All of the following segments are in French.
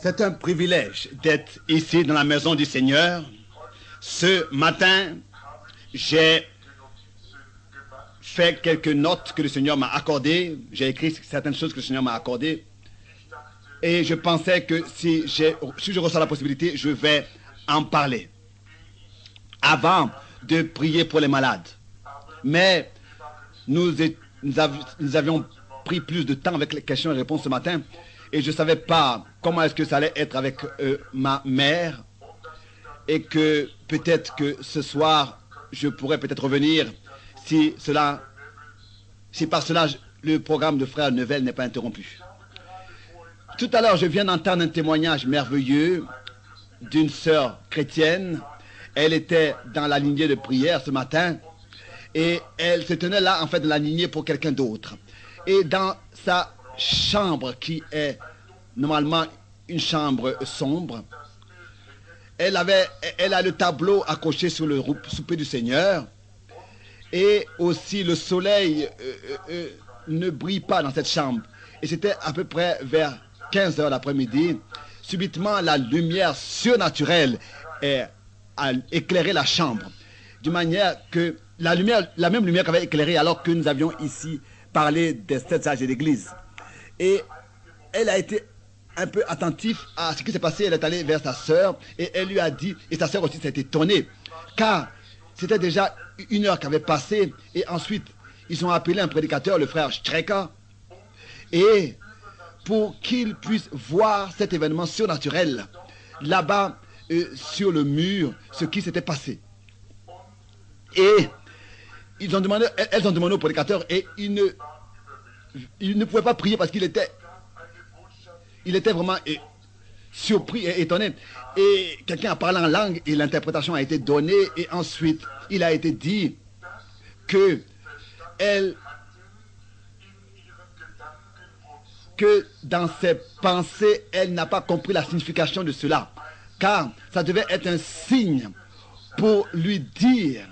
C'est un privilège d'être ici dans la maison du Seigneur. Ce matin, j'ai fait quelques notes que le Seigneur m'a accordées. J'ai écrit certaines choses que le Seigneur m'a accordées. Et je pensais que si je reçois la possibilité, je vais en parler avant de prier pour les malades. Mais nous avions pris plus de temps avec les questions et réponses ce matin. Et je ne savais pas comment est-ce que ça allait être avec ma mère. Et que peut-être que ce soir, je pourrais peut-être revenir si par cela le programme de frère Nevel n'est pas interrompu. Tout à l'heure, je viens d'entendre un témoignage merveilleux d'une sœur chrétienne. Elle était dans la lignée de prière ce matin. Et elle se tenait là, en fait, dans la lignée pour quelqu'un d'autre. Et dans sa chambre, qui est normalement une chambre sombre, elle a le tableau accroché sur le souper du Seigneur. Et aussi, le soleil ne brille pas dans cette chambre. Et c'était à peu près vers 15 heures l'après-midi. Subitement, la lumière surnaturelle a éclairé la chambre. D'une manière que la même lumière qu'avait éclairé alors que nous avions ici parlé des 7 sages de l'église. Et elle a été un peu attentive à ce qui s'est passé. Elle est allée vers sa sœur et elle lui a dit, et sa sœur aussi s'est étonnée, car c'était déjà 1 heure qui avait passé. Et ensuite, ils ont appelé un prédicateur, le frère Strecker, et pour qu'il puisse voir cet événement surnaturel là-bas sur le mur, ce qui s'était passé. Et elles ont demandé au prédicateur, et il ne pouvait pas prier parce qu'il était vraiment surpris et étonné. Et quelqu'un a parlé en langue et l'interprétation a été donnée. Et ensuite, il a été dit que dans ses pensées, elle n'a pas compris la signification de cela. Car ça devait être un signe pour lui dire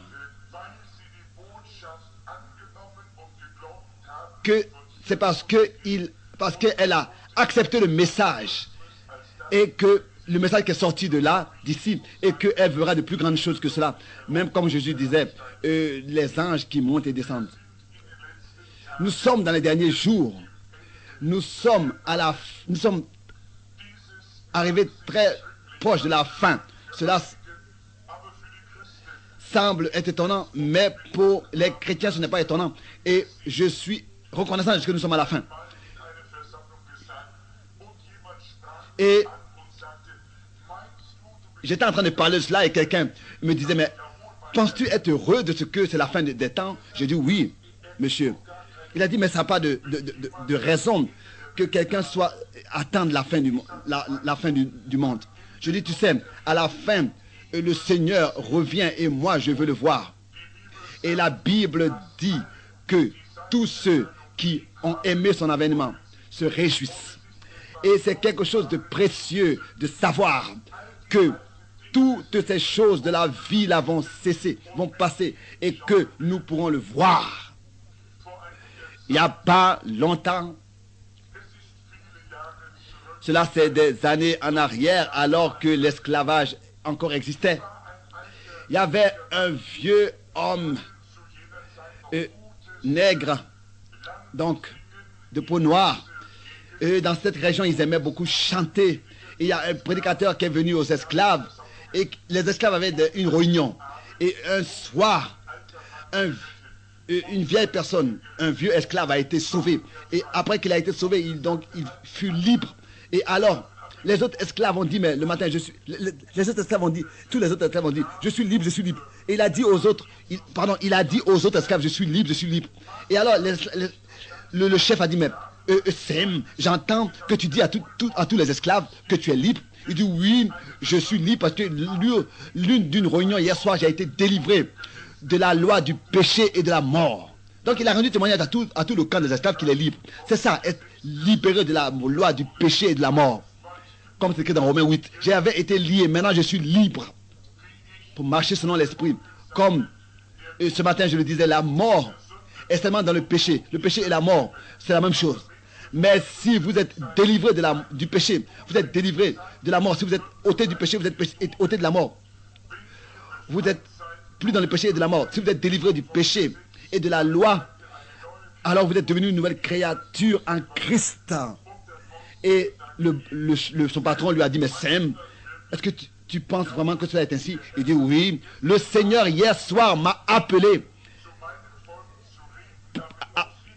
que c'est parce qu'elle a accepté le message et que le message qui est sorti d'ici, et qu'elle verra de plus grandes choses que cela. Même comme Jésus disait, les anges qui montent et descendent. Nous sommes dans les derniers jours. Nous sommes arrivés très proche de la fin. Cela semble être étonnant, mais pour les chrétiens, ce n'est pas étonnant. Et je suis reconnaissant de ce que nous sommes à la fin. Et j'étais en train de parler de cela et quelqu'un me disait, mais penses-tu être heureux de ce que c'est la fin des temps? J'ai dit oui, monsieur. Il a dit, mais ça n'a pas de raison que quelqu'un soit attendre la fin du monde. Je dis, tu sais, à la fin, le Seigneur revient et moi, je veux le voir. Et la Bible dit que tous ceux qui ont aimé son avènement se réjouissent. Et c'est quelque chose de précieux de savoir que toutes ces choses de la vie là vont cesser, vont passer, et que nous pourrons le voir. Il n'y a pas longtemps, cela c'est des années en arrière, alors que l'esclavage encore existait. Il y avait un vieux homme nègre, donc de peau noire. Et dans cette région, ils aimaient beaucoup chanter. Et il y a un prédicateur qui est venu aux esclaves. Et les esclaves avaient une réunion. Et un soir, une vieille personne, un vieux esclave a été sauvé. Et après qu'il a été sauvé, il fut libre. Et alors, les autres esclaves ont dit, mais le matin, les autres esclaves ont dit, tous les autres esclaves ont dit, je suis libre, je suis libre. Et il a dit aux autres, esclaves, je suis libre, je suis libre. Et alors, le chef a dit, mais Sem, j'entends que tu dis à tous les esclaves que tu es libre. Il dit, oui, je suis libre parce que d'une réunion hier soir, j'ai été délivré de la loi du péché et de la mort. Donc il a rendu témoignage à tout le camp des esclaves qu'il est libre. C'est ça, être libéré de la loi du péché et de la mort. Comme c'est écrit dans Romains 8. J'avais été lié, maintenant je suis libre pour marcher selon l'esprit. Comme ce matin je le disais, la mort est seulement dans le péché. Le péché et la mort, c'est la même chose. Mais si vous êtes délivré du péché, vous êtes délivré de la mort. Si vous êtes ôté du péché, vous êtes ôté de la mort. Vous n'êtes plus dans le péché et de la mort. Si vous êtes délivré du péché et de la loi, alors vous êtes devenu une nouvelle créature en Christ. Et son patron lui a dit, mais Sam, est-ce que tu penses vraiment que cela est ainsi? Il dit, oui, le Seigneur hier soir m'a appelé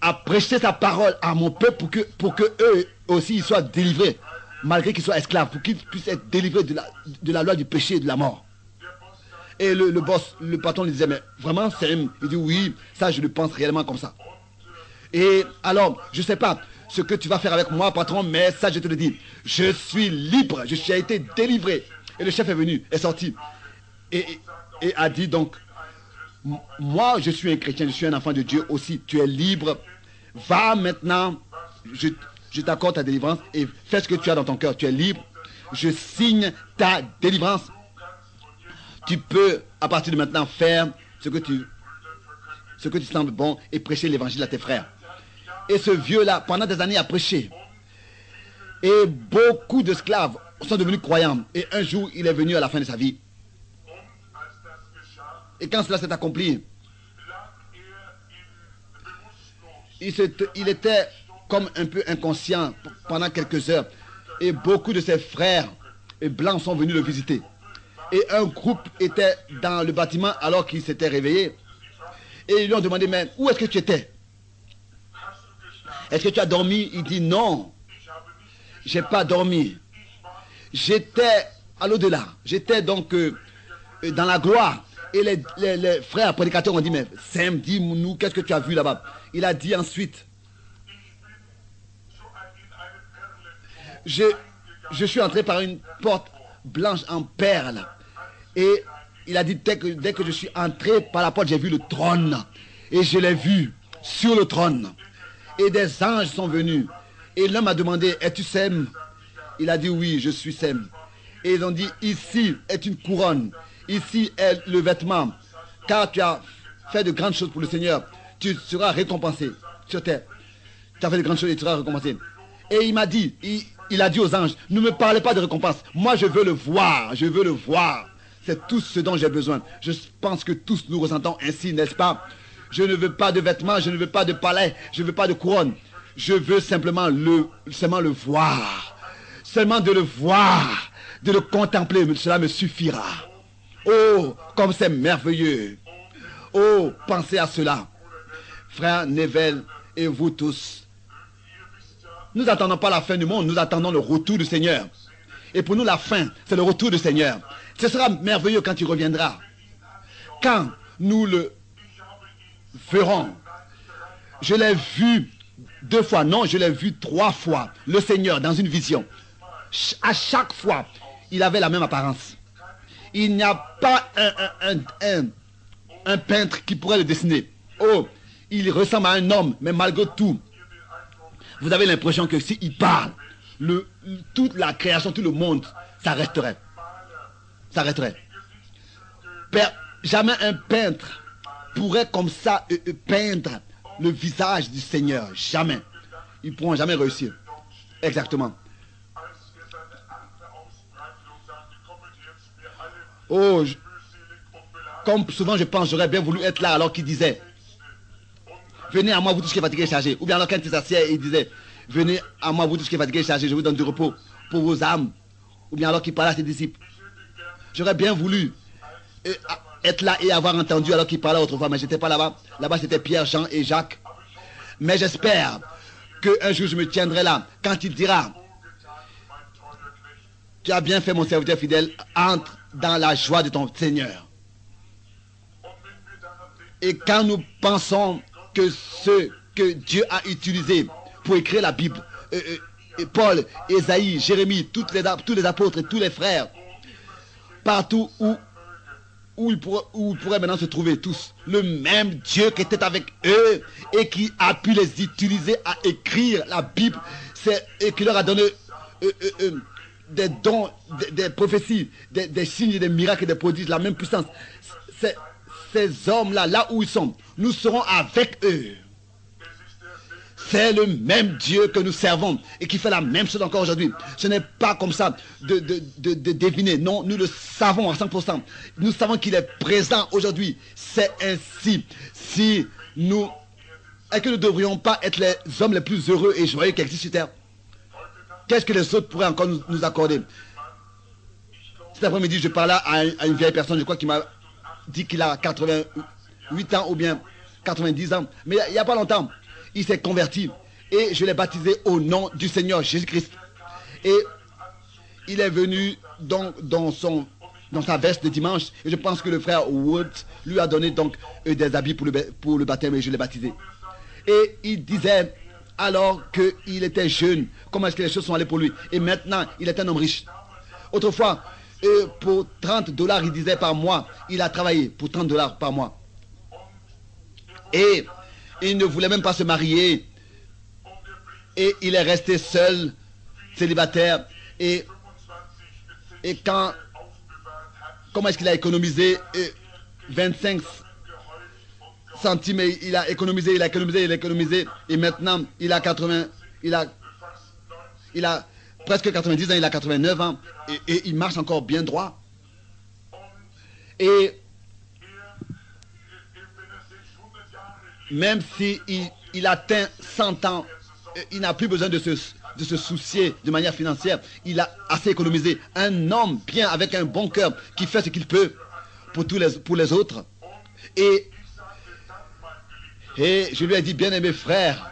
à prêcher sa parole à mon peuple pour que eux aussi ils soient délivrés, malgré qu'ils soient esclaves, pour qu'ils puissent être délivrés de la loi du péché et de la mort. Et le boss, le patron lui disait, mais vraiment, Sam? Il dit, oui, ça je le pense réellement comme ça. Et alors, je ne sais pas ce que tu vas faire avec moi, patron, mais ça je te le dis, je suis libre, je suis été délivré. Et le chef est venu, est sorti, et a dit donc, moi je suis un chrétien, je suis un enfant de Dieu aussi, tu es libre, va maintenant, je t'accorde ta délivrance et fais ce que tu as dans ton cœur, tu es libre, je signe ta délivrance. Tu peux à partir de maintenant faire ce que tu sembles bon et prêcher l'évangile à tes frères. Et ce vieux-là, pendant des années, a prêché. Et beaucoup d'esclaves sont devenus croyants. Et un jour, il est venu à la fin de sa vie. Et quand cela s'est accompli, il était comme un peu inconscient pendant quelques heures. Et beaucoup de ses frères blancs sont venus le visiter. Et un groupe était dans le bâtiment alors qu'il s'était réveillé. Et ils lui ont demandé, mais où est-ce que tu étais? Est-ce que tu as dormi? Il dit, non, j'ai pas dormi. J'étais à l'au-delà. J'étais donc dans la gloire. Et les frères prédicateurs ont dit, mais Sam, dis-nous, qu'est-ce que tu as vu là-bas? Il a dit ensuite, je suis entré par une porte blanche en perles. Et il a dit, dès que je suis entré par la porte, j'ai vu le trône. Et je l'ai vu sur le trône. Et des anges sont venus. Et l'homme a demandé, es-tu Sam? Il a dit, oui, je suis Sam. Et ils ont dit, ici est une couronne. Ici est le vêtement. Car tu as fait de grandes choses pour le Seigneur. Tu seras récompensé sur terre. Tu as fait de grandes choses et tu seras récompensé. Et il m'a dit, il a dit aux anges, ne me parlez pas de récompense. Moi, je veux le voir. Je veux le voir. C'est tout ce dont j'ai besoin. Je pense que tous nous ressentons ainsi, n'est-ce pas? Je ne veux pas de vêtements, je ne veux pas de palais, je ne veux pas de couronne. Je veux simplement le voir. Seulement de le voir, de le contempler, cela me suffira. Oh, comme c'est merveilleux. Oh, pensez à cela. Frère Neville et vous tous, nous n'attendons pas la fin du monde, nous attendons le retour du Seigneur. Et pour nous, la fin, c'est le retour du Seigneur. Ce sera merveilleux quand il reviendra. Quand nous le verrons. Je l'ai vu 2 fois, non, je l'ai vu 3 fois. Le Seigneur dans une vision. À chaque fois, il avait la même apparence. Il n'y a pas un peintre qui pourrait le dessiner. Oh, il ressemble à un homme, mais malgré tout, vous avez l'impression que s'il parle, toute la création, tout le monde s'arrêterait. S'arrêterait. Jamais un peintre pourrait comme ça peindre le visage du Seigneur. Jamais. Ils ne pourront jamais réussir. Exactement. Oh, comme souvent je pense, j'aurais bien voulu être là alors qu'il disait, venez à moi vous tous qui êtes fatigués et chargés. Ou bien alors quand il s'assied, il disait, venez à moi vous tous qui êtes fatigués et chargés, je vous donne du repos pour vos âmes. Ou bien alors qu'il parlait à ses disciples. J'aurais bien voulu être là et avoir entendu alors qu'il parlait autrefois, mais j'étais pas là-bas. Là-bas c'était Pierre, Jean et Jacques. Mais j'espère qu'un jour je me tiendrai là quand il dira, tu as bien fait mon serviteur fidèle, entre dans la joie de ton Seigneur. Et quand nous pensons que ce que Dieu a utilisé pour écrire la Bible, Paul, Ésaïe, Jérémie, tous les apôtres et tous les frères, partout où ils pourraient maintenant se trouver tous, le même Dieu qui était avec eux et qui a pu les utiliser à écrire la Bible, et qui leur a donné des dons, des prophéties, des signes, des miracles et des prodiges, la même puissance. Ces hommes-là, là où ils sont, nous serons avec eux. C'est le même Dieu que nous servons et qui fait la même chose encore aujourd'hui. Ce n'est pas comme ça de deviner. Non, nous le savons à 100%. Nous savons qu'il est présent aujourd'hui. C'est ainsi. Si nous... Est-ce que nous ne devrions pas être les hommes les plus heureux et joyeux qui existent sur terre? Qu'est-ce que les autres pourraient encore nous accorder? Cet après-midi, je parlais à une vieille personne, je crois, qui m'a dit qu'il a 88 ans ou bien 90 ans. Mais il n'y a pas longtemps, il s'est converti et je l'ai baptisé au nom du Seigneur Jésus-Christ. Et il est venu donc dans sa veste de dimanche et je pense que le frère Wood lui a donné donc des habits pour le baptême et je l'ai baptisé. Et il disait alors qu'il était jeune, comment est-ce que les choses sont allées pour lui. Et maintenant, il est un homme riche. Autrefois, pour $30, il disait par mois, il a travaillé pour $30 par mois. Et il ne voulait même pas se marier. Et il est resté seul, célibataire. Et comment est-ce qu'il a économisé 25 centimes, il a économisé, et maintenant il a presque 90 ans, il a 89 ans, et il marche encore bien droit. Et même si il atteint 100 ans, il n'a plus besoin de se soucier de manière financière. Il a assez économisé. Un homme bien, avec un bon cœur, qui fait ce qu'il peut pour les autres. Et je lui ai dit, bien-aimé frère,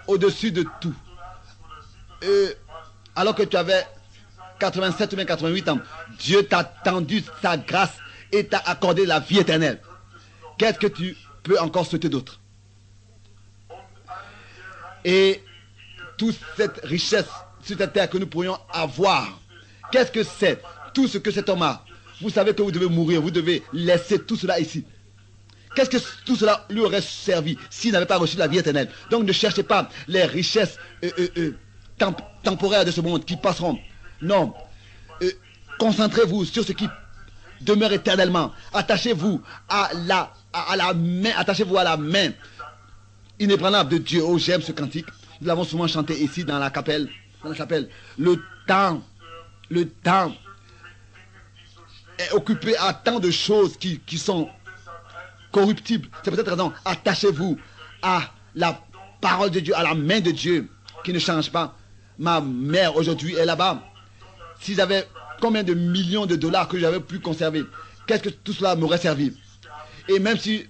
au-dessus de tout, alors que tu avais 87 ou bien 88 ans, Dieu t'a tendu sa grâce et t'a accordé la vie éternelle. Qu'est-ce que tu peux encore souhaiter d'autre? Et toute cette richesse sur cette terre que nous pourrions avoir, qu'est-ce que c'est? Tout ce que cet homme a. Vous savez que vous devez mourir, vous devez laisser tout cela ici. Qu'est-ce que tout cela lui aurait servi s'il n'avait pas reçu la vie éternelle? Donc ne cherchez pas les richesses temporaires de ce monde qui passeront. Non. Concentrez-vous sur ce qui demeure éternellement. Attachez-vous à la main. Attachez-vous à la main inébranlable de Dieu. Oh, j'aime ce cantique. Nous l'avons souvent chanté ici dans la chapelle. Le temps est occupé à tant de choses qui sont corruptibles. C'est peut-être raison. Attachez-vous à la parole de Dieu, à la main de Dieu qui ne change pas. Ma mère aujourd'hui est là-bas. Si j'avais combien de millions de dollars que j'avais pu conserver, qu'est-ce que tout cela m'aurait servi? Et même si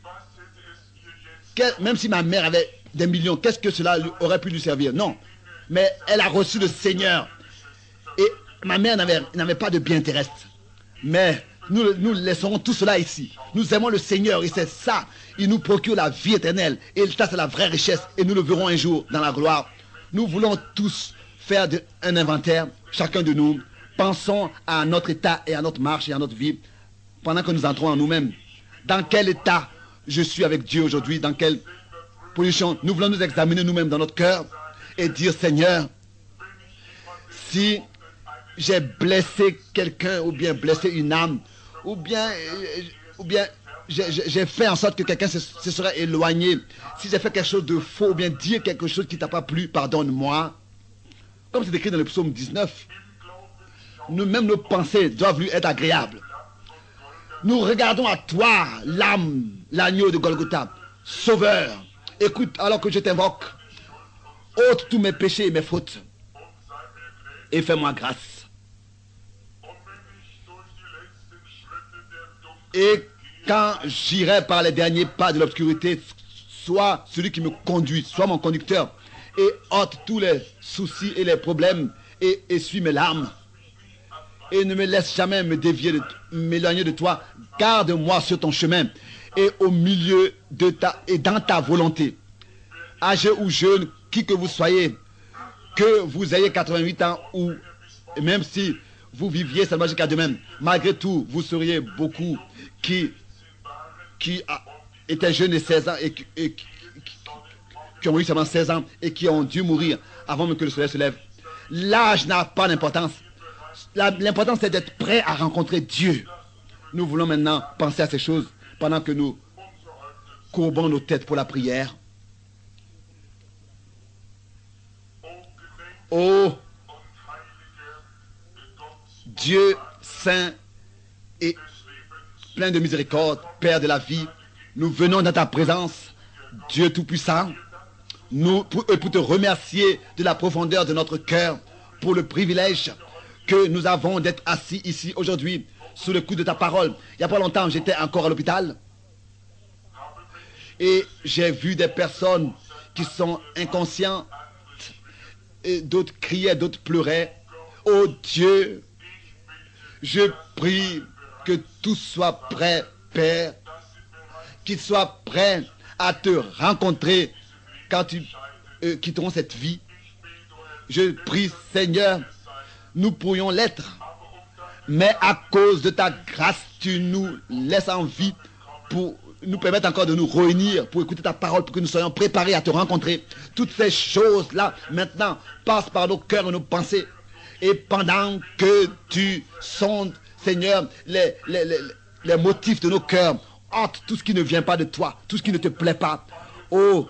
ma mère avait des millions, qu'est-ce que cela aurait pu lui servir? Non. Mais elle a reçu le Seigneur. Et ma mère n'avait pas de bien terrestre. Mais nous laisserons tout cela ici. Nous aimons le Seigneur et c'est ça. Il nous procure la vie éternelle. Et ça, c'est la vraie richesse. Et nous le verrons un jour dans la gloire. Nous voulons tous faire un inventaire, chacun de nous. Pensons à notre état et à notre marche et à notre vie pendant que nous entrons en nous-mêmes. Dans quel état je suis avec Dieu aujourd'hui? Dans quelle position? Nous voulons nous examiner nous-mêmes dans notre cœur et dire, Seigneur, si j'ai blessé quelqu'un ou bien blessé une âme, ou bien j'ai fait en sorte que quelqu'un se serait éloigné, si j'ai fait quelque chose de faux ou bien dire quelque chose qui ne t'a pas plu, pardonne-moi. Comme c'est écrit dans le psaume 19, nous-mêmes nos pensées doivent lui être agréables. Nous regardons à toi, l'âme, l'agneau de Golgotha, Sauveur. Écoute, alors que je t'invoque, ôte tous mes péchés et mes fautes et fais-moi grâce. Et quand j'irai par les derniers pas de l'obscurité, sois celui qui me conduit, sois mon conducteur et ôte tous les soucis et les problèmes et essuie mes larmes. Et ne me laisse jamais m'éloigner de toi. Garde-moi sur ton chemin et au milieu de et dans ta volonté. Âgé ou jeune, qui que vous soyez, que vous ayez 88 ans ou même si vous viviez seulement jusqu'à demain, malgré tout, vous seriez beaucoup qui étaient jeunes et 16 ans et qui ont eu seulement 16 ans et qui ont dû mourir avant même que le soleil se lève. L'âge n'a pas d'importance. L'important, c'est d'être prêt à rencontrer Dieu. Nous voulons maintenant penser à ces choses pendant que nous courbons nos têtes pour la prière. Ô Dieu saint et plein de miséricorde, Père de la vie, nous venons dans ta présence, Dieu Tout-Puissant, pour te remercier de la profondeur de notre cœur, pour le privilège que nous avons d'être assis ici aujourd'hui, sous le coup de ta parole. Il n'y a pas longtemps, j'étais encore à l'hôpital et j'ai vu des personnes qui sont inconscientes, et d'autres criaient, d'autres pleuraient. Oh Dieu, je prie que tout soit prêt, Père, qu'ils soient prêts à te rencontrer quand tu quitteront cette vie. Je prie, Seigneur, nous pourrions l'être, mais à cause de ta grâce, tu nous laisses en vie pour nous permettre encore de nous réunir, pour écouter ta parole, pour que nous soyons préparés à te rencontrer. Toutes ces choses-là, maintenant, passent par nos cœurs et nos pensées. Et pendant que tu sondes, Seigneur, les motifs de nos cœurs, ôte tout ce qui ne vient pas de toi, tout ce qui ne te plaît pas. Oh,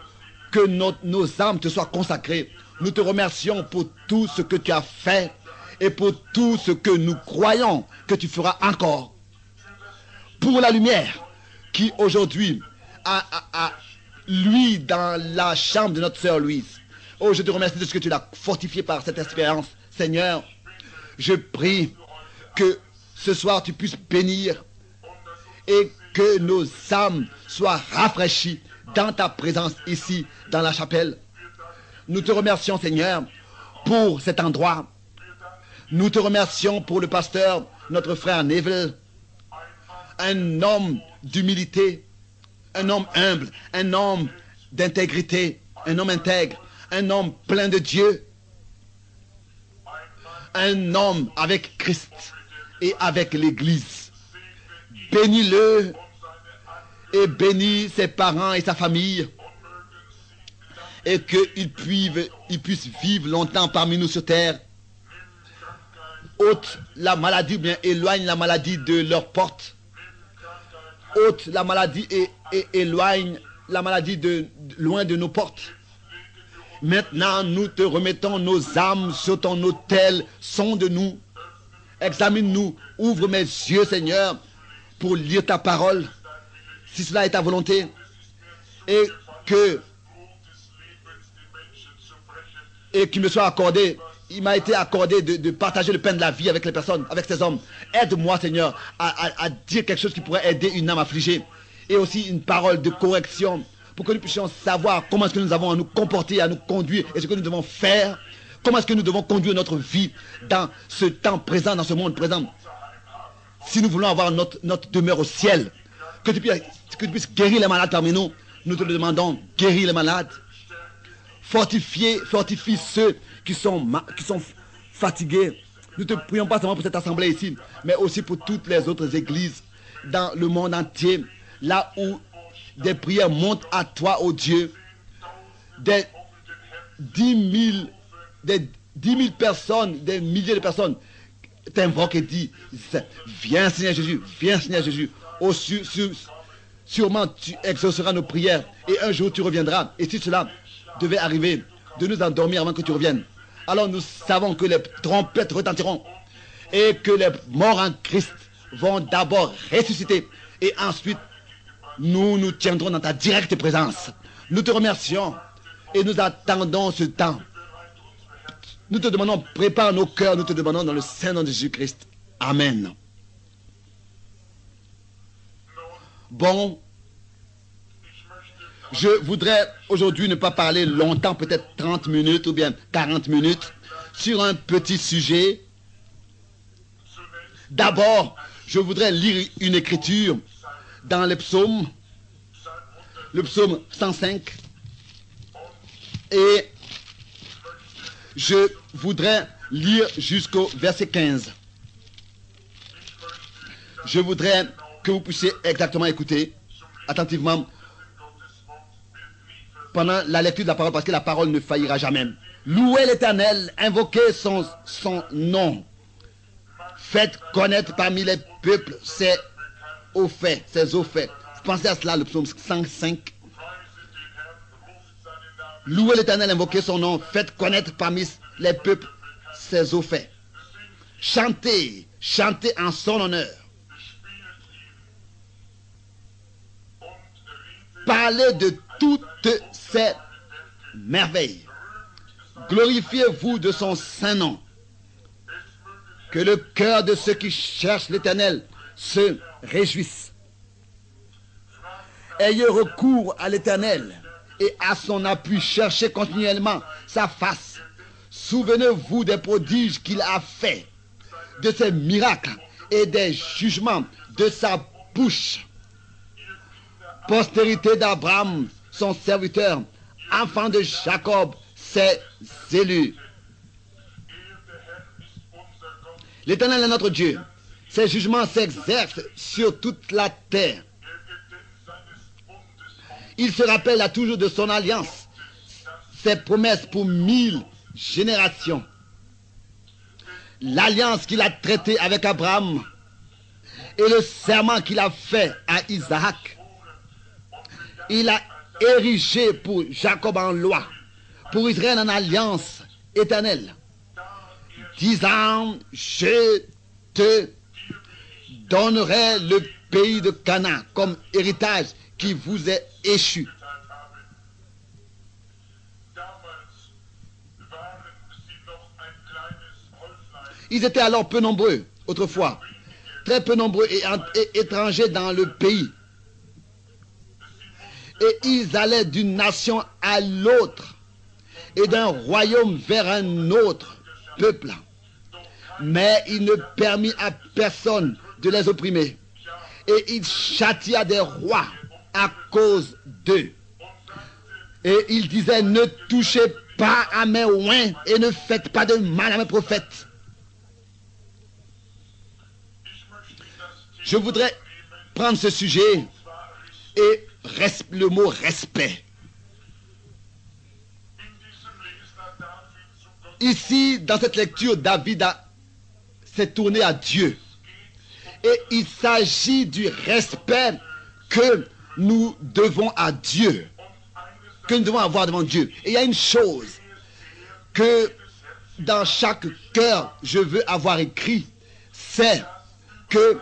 que nos âmes te soient consacrées. Nous te remercions pour tout ce que tu as fait et pour tout ce que nous croyons que tu feras encore. Pour la lumière qui aujourd'hui a lui dans la chambre de notre sœur Louise. Oh, je te remercie de ce que tu l'as fortifié par cette expérience. Seigneur, je prie que ce soir tu puisses bénir et que nos âmes soient rafraîchies dans ta présence ici, dans la chapelle. Nous te remercions, Seigneur, pour cet endroit. Nous te remercions pour le pasteur, notre frère Neville, un homme d'humilité, un homme humble, un homme d'intégrité, un homme intègre, un homme plein de Dieu, un homme avec Christ et avec l'Église. Bénis-le et bénis ses parents et sa famille, et qu'il puisse vivre longtemps parmi nous sur terre. Ôte la maladie, bien éloigne la maladie de leurs portes. Ôte la maladie et éloigne la maladie loin de nos portes. Maintenant, nous te remettons nos âmes sur ton autel. Sonde-nous, examine-nous, ouvre mes yeux, Seigneur, pour lire ta parole, si cela est ta volonté, et qu'il me soit accordé, il m'a été accordé de partager le pain de la vie avec les personnes, avec ces hommes. Aide-moi, Seigneur, à dire quelque chose qui pourrait aider une âme affligée, et aussi une parole de correction, pour que nous puissions savoir comment est-ce que nous avons à nous comporter, à nous conduire, et ce que nous devons faire, comment est-ce que nous devons conduire notre vie dans ce temps présent, dans ce monde présent. Si nous voulons avoir notre demeure au ciel, que tu puisses guérir les malades parmi nous, nous te le demandons, guéris les malades, fortifie ceux qui sont fatigués. Nous te prions pas seulement pour cette assemblée ici, mais aussi pour toutes les autres églises dans le monde entier, là où des prières montent à toi, ô Dieu, des 10 000 personnes, des milliers de personnes t'invoquent et disent, viens Seigneur Jésus, viens Seigneur Jésus. Oh, sûrement tu exauceras nos prières et un jour tu reviendras. Et si cela devait arriver, de nous endormir avant que tu reviennes, alors nous savons que les trompettes retentiront et que les morts en Christ vont d'abord ressusciter et ensuite nous nous tiendrons dans ta directe présence. Nous te remercions et nous attendons ce temps. Nous te demandons, prépare nos cœurs, nous te demandons dans le Saint-Nom de Jésus-Christ. Amen. Bon, je voudrais aujourd'hui ne pas parler longtemps, peut-être 30 minutes ou bien 40 minutes, sur un petit sujet. D'abord, je voudrais lire une écriture dans les psaumes, le psaume 105, et je voudrais lire jusqu'au verset 15. Je voudrais que vous puissiez exactement écouter attentivement pendant la lecture de la parole, parce que la parole ne faillira jamais. Louez l'Éternel, invoquez son nom. Faites connaître parmi les peuples ses hauts faits, ses hauts faits. Vous pensez à cela, le psaume 105. Louez l'Éternel, invoquez son nom. Faites connaître parmi les peuples ses eaux faits. Chantez, chantez en son honneur. Parlez de toutes ses merveilles. Glorifiez-vous de son saint nom. Que le cœur de ceux qui cherchent l'Éternel se réjouisse. Ayez recours à l'Éternel et à son appui. Cherchez continuellement sa face. Souvenez-vous des prodiges qu'il a faits, de ses miracles et des jugements de sa bouche. Postérité d'Abraham, son serviteur, enfant de Jacob, ses élus. L'Éternel est notre Dieu. Ses jugements s'exercent sur toute la terre. Il se rappelle à toujours de son alliance, ses promesses pour 1000 générations. L'alliance qu'il a traitée avec Abraham et le serment qu'il a fait à Isaac. Il a érigé pour Jacob en loi, pour Israël en alliance éternelle, disant, je te donnerai le pays de Canaan comme héritage qui vous est échu. Ils étaient alors peu nombreux, autrefois, très peu nombreux et étrangers dans le pays. Et ils allaient d'une nation à l'autre et d'un royaume vers un autre peuple. Mais il ne permit à personne de les opprimer. Et il châtia des rois à cause d'eux. Et il disait, ne touchez pas à mes oins et ne faites pas de mal à mes prophètes. Je voudrais prendre ce sujet et le mot respect. Ici, dans cette lecture, David s'est tourné à Dieu. Et il s'agit du respect que nous devons à Dieu, que nous devons avoir devant Dieu. Et il y a une chose que dans chaque cœur je veux avoir écrit, c'est que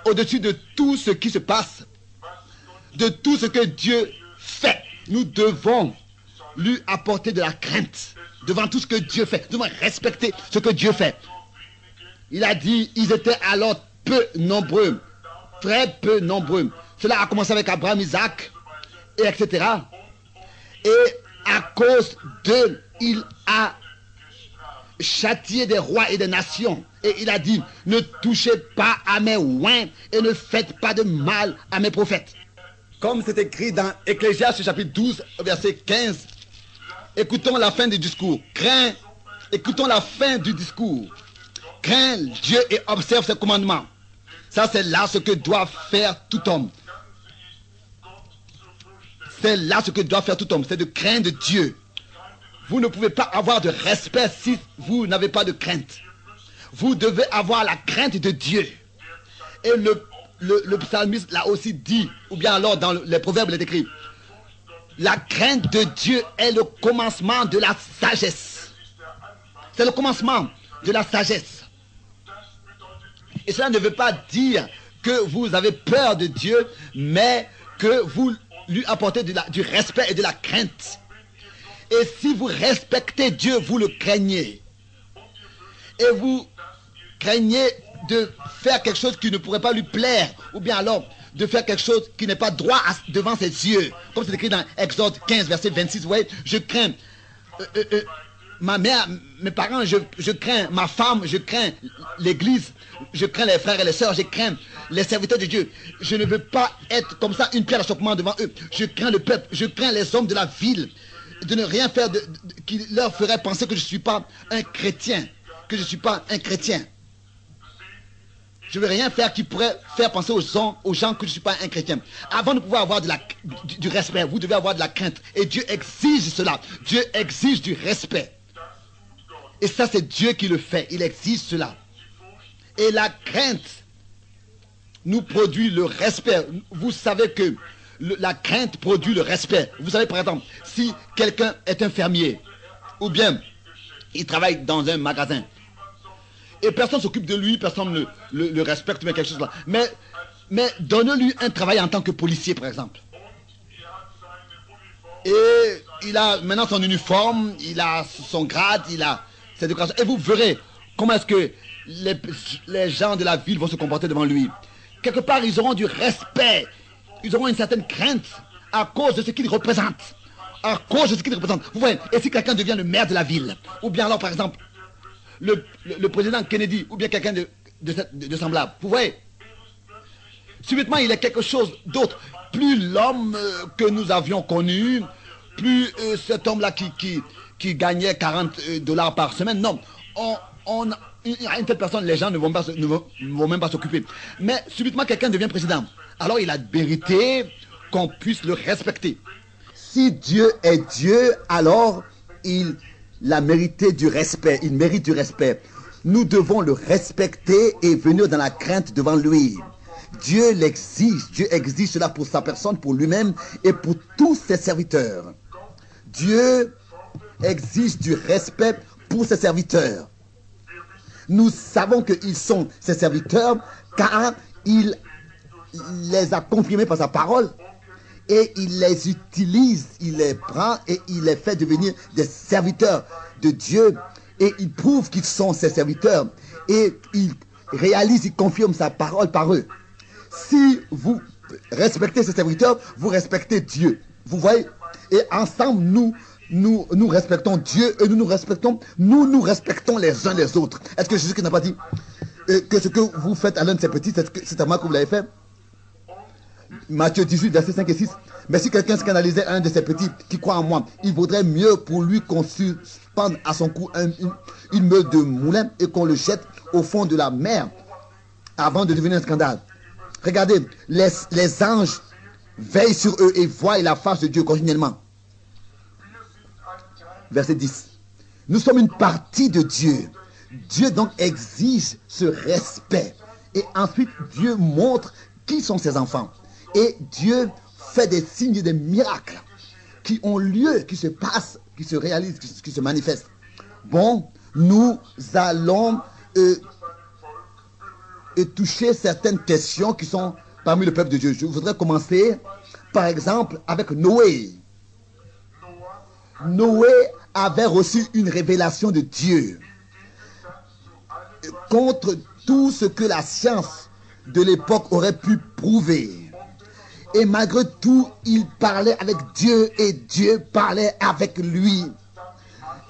au-dessus de tout ce qui se passe, de tout ce que Dieu fait, nous devons lui apporter de la crainte devant tout ce que Dieu fait. Nous devons respecter ce que Dieu fait. Il a dit, ils étaient alors peu nombreux, très peu nombreux. Cela a commencé avec Abraham, Isaac, et etc. Et à cause d'eux, il a châtié des rois et des nations. Et il a dit, ne touchez pas à mes oins et ne faites pas de mal à mes prophètes. Comme c'est écrit dans Ecclésiaste chapitre 12, verset 15. Écoutons la fin du discours. Écoutons la fin du discours. Crains Dieu et observe ses commandements. Ça, c'est là ce que doit faire tout homme. C'est là ce que doit faire tout homme. C'est de craindre Dieu. Vous ne pouvez pas avoir de respect si vous n'avez pas de crainte. Vous devez avoir la crainte de Dieu. Et le psalmiste l'a aussi dit, ou bien alors dans les proverbes, il est écrit, la crainte de Dieu est le commencement de la sagesse. C'est le commencement de la sagesse. Et cela ne veut pas dire que vous avez peur de Dieu, mais que vous lui apportez du respect et de la crainte. Et si vous respectez Dieu, vous le craignez. Et vous craignez de faire quelque chose qui ne pourrait pas lui plaire, ou bien alors de faire quelque chose qui n'est pas droit devant ses yeux. Comme c'est écrit dans Exode 15, verset 26, vous voyez, je crains ma mère, mes parents, je crains ma femme, je crains l'église, je crains les frères et les sœurs, je crains les serviteurs de Dieu. Je ne veux pas être comme ça, une pierre d'achoppement devant eux. Je crains le peuple, je crains les hommes de la ville, de ne rien faire qui leur ferait penser que je ne suis pas un chrétien, que je ne suis pas un chrétien. Je ne veux rien faire qui pourrait faire penser aux gens que je ne suis pas un chrétien. Avant de pouvoir avoir du respect, vous devez avoir de la crainte. Et Dieu exige cela. Dieu exige du respect. Et ça, c'est Dieu qui le fait. Il exige cela. Et la crainte nous produit le respect. Vous savez que la crainte produit le respect. Vous savez, par exemple, si quelqu'un est un fermier, ou bien Il travaille dans un magasin. Et personne ne s'occupe de lui, personne ne le respecte, mais quelque chose là. Mais donne-lui un travail en tant que policier, par exemple. Et il a maintenant son uniforme, il a son grade, il a ses décorations. Et vous verrez comment est-ce que les gens de la ville vont se comporter devant lui. Quelque part, ils auront du respect. Ils auront une certaine crainte à cause de ce qu'il représente. À cause de ce qu'il représente. Vous voyez, et si quelqu'un devient le maire de la ville, ou bien alors, par exemple, le président Kennedy, ou bien quelqu'un de semblable, vous voyez, subitement, il est quelque chose d'autre. Plus l'homme que nous avions connu, plus cet homme-là qui gagnait $40 par semaine. Non, une telle personne, les gens ne vont même pas s'occuper. Mais subitement, quelqu'un devient président. Alors, il a mérité qu'on puisse le respecter. Si Dieu est Dieu, alors il a mérité du respect. Il mérite du respect. Nous devons le respecter et venir dans la crainte devant lui. Dieu l'exige. Dieu exige cela pour sa personne, pour lui-même et pour tous ses serviteurs. Dieu exige du respect pour ses serviteurs. Nous savons qu'ils sont ses serviteurs car il les a confirmés par sa parole et il les utilise, il les prend et il les fait devenir des serviteurs de Dieu et il prouve qu'ils sont ses serviteurs et il réalise, il confirme sa parole par eux. Si vous respectez ces serviteurs, vous respectez Dieu. Vous voyez? Et ensemble, nous respectons Dieu et nous nous respectons les uns les autres. Est-ce que Jésus n'a pas dit que ce que vous faites à l'un de ces petits, c'est à moi que vous l'avez fait? Matthieu 18, versets 5 et 6. Mais si quelqu'un scandalisait un de ces petits qui croit en moi, il vaudrait mieux pour lui qu'on suspende à son cou une meule de moulin et qu'on le jette au fond de la mer avant de devenir un scandale. Regardez, les anges veillent sur eux et voient la face de Dieu continuellement. Verset 10. Nous sommes une partie de Dieu. Dieu donc exige ce respect. Et ensuite, Dieu montre qui sont ses enfants. Et Dieu fait des signes et des miracles qui ont lieu, qui se passent, qui se réalisent, qui se manifestent. Bon, nous allons toucher certaines questions qui sont parmi le peuple de Dieu. Je voudrais commencer, par exemple, avec Noé. Noé avait reçu une révélation de Dieu contre tout ce que la science de l'époque aurait pu prouver. Et malgré tout, il parlait avec Dieu et Dieu parlait avec lui.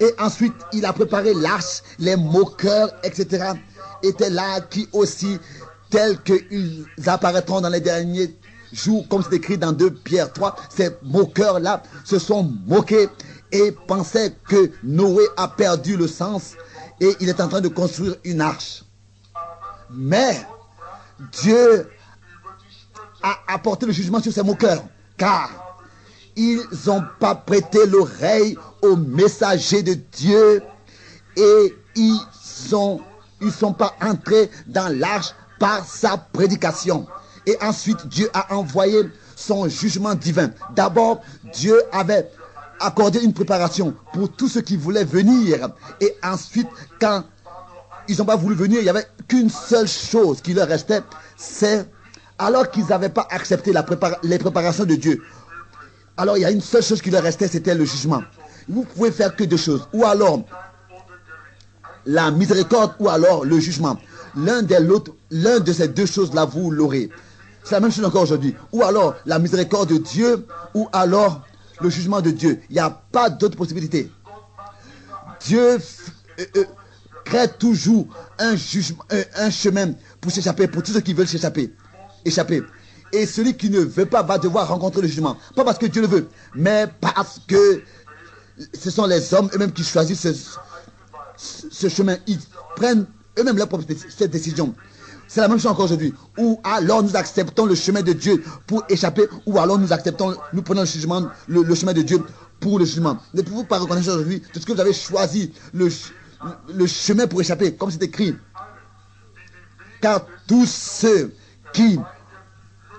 Et ensuite, il a préparé l'arche, les moqueurs, etc. étaient là, qui aussi, tels qu'ils apparaîtront dans les derniers jours, comme c'est écrit dans 2 Pierre 3, ces moqueurs-là se sont moqués et pensaient que Noé a perdu le sens et il est en train de construire une arche. Mais Dieu a apporté le jugement sur ces moqueurs, car ils n'ont pas prêté l'oreille aux messagers de Dieu et ils sont pas entrés dans l'arche par sa prédication. Et ensuite, Dieu a envoyé son jugement divin. D'abord, Dieu avait accordé une préparation pour tous ceux qui voulaient venir. Et ensuite, quand ils n'ont pas voulu venir, il n'y avait qu'une seule chose qui leur restait, c'est alors qu'ils n'avaient pas accepté les préparations de Dieu. Alors il y a une seule chose qui leur restait, c'était le jugement. Vous pouvez faire que 2 choses. Ou alors la miséricorde, ou alors le jugement. L'un de ces 2 choses-là, vous l'aurez. C'est la même chose encore aujourd'hui. Ou alors la miséricorde de Dieu, ou alors le jugement de Dieu. Il n'y a pas d'autre possibilité. Dieu crée toujours un chemin pour s'échapper, pour tous ceux qui veulent échapper. Et celui qui ne veut pas va devoir rencontrer le jugement. Pas parce que Dieu le veut, mais parce que ce sont les hommes eux-mêmes qui choisissent ce chemin. Ils prennent eux-mêmes leur propre cette décision. C'est la même chose encore aujourd'hui. Ou alors nous acceptons le chemin de Dieu pour échapper, ou alors nous prenons le chemin de Dieu pour le jugement. Ne pouvez-vous pas reconnaître aujourd'hui tout ce que vous avez choisi, le chemin pour échapper, comme c'est écrit. Car tous ceux qui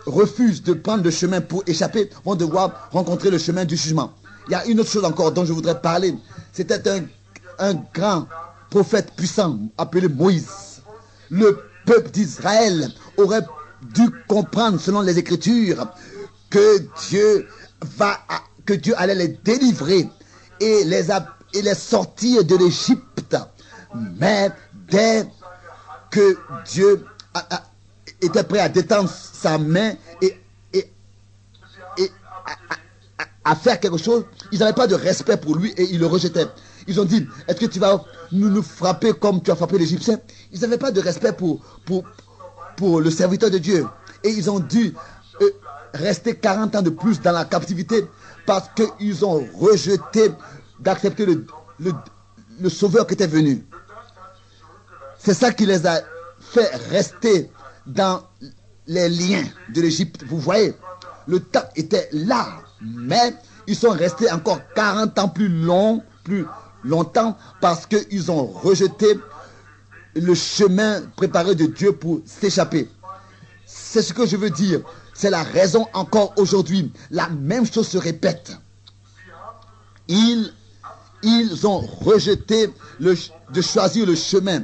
refusent de prendre le chemin pour échapper vont devoir rencontrer le chemin du jugement. Il y a une autre chose encore dont je voudrais parler. C'était un grand prophète puissant appelé Moïse. Le peuple d'Israël aurait dû comprendre selon les Écritures que Dieu allait les délivrer et les sortir de l'Égypte. Mais dès que Dieu était prêt à détendre sa main et à faire quelque chose, ils n'avaient pas de respect pour lui et ils le rejetaient. Ils ont dit, est-ce que tu vas nous frapper comme tu as frappé l'Égyptien? Ils n'avaient pas de respect pour le serviteur de Dieu. Et ils ont dû rester 40 ans de plus dans la captivité parce qu'ils ont rejeté d'accepter le sauveur qui était venu. C'est ça qui les a fait rester dans les liens de l'Égypte. Vous voyez, le temps était là, mais ils sont restés encore 40 ans plus longtemps parce qu'ils ont rejeté le chemin préparé de Dieu pour s'échapper. C'est ce que je veux dire. C'est la raison encore aujourd'hui. La même chose se répète. Ils ont rejeté de choisir le chemin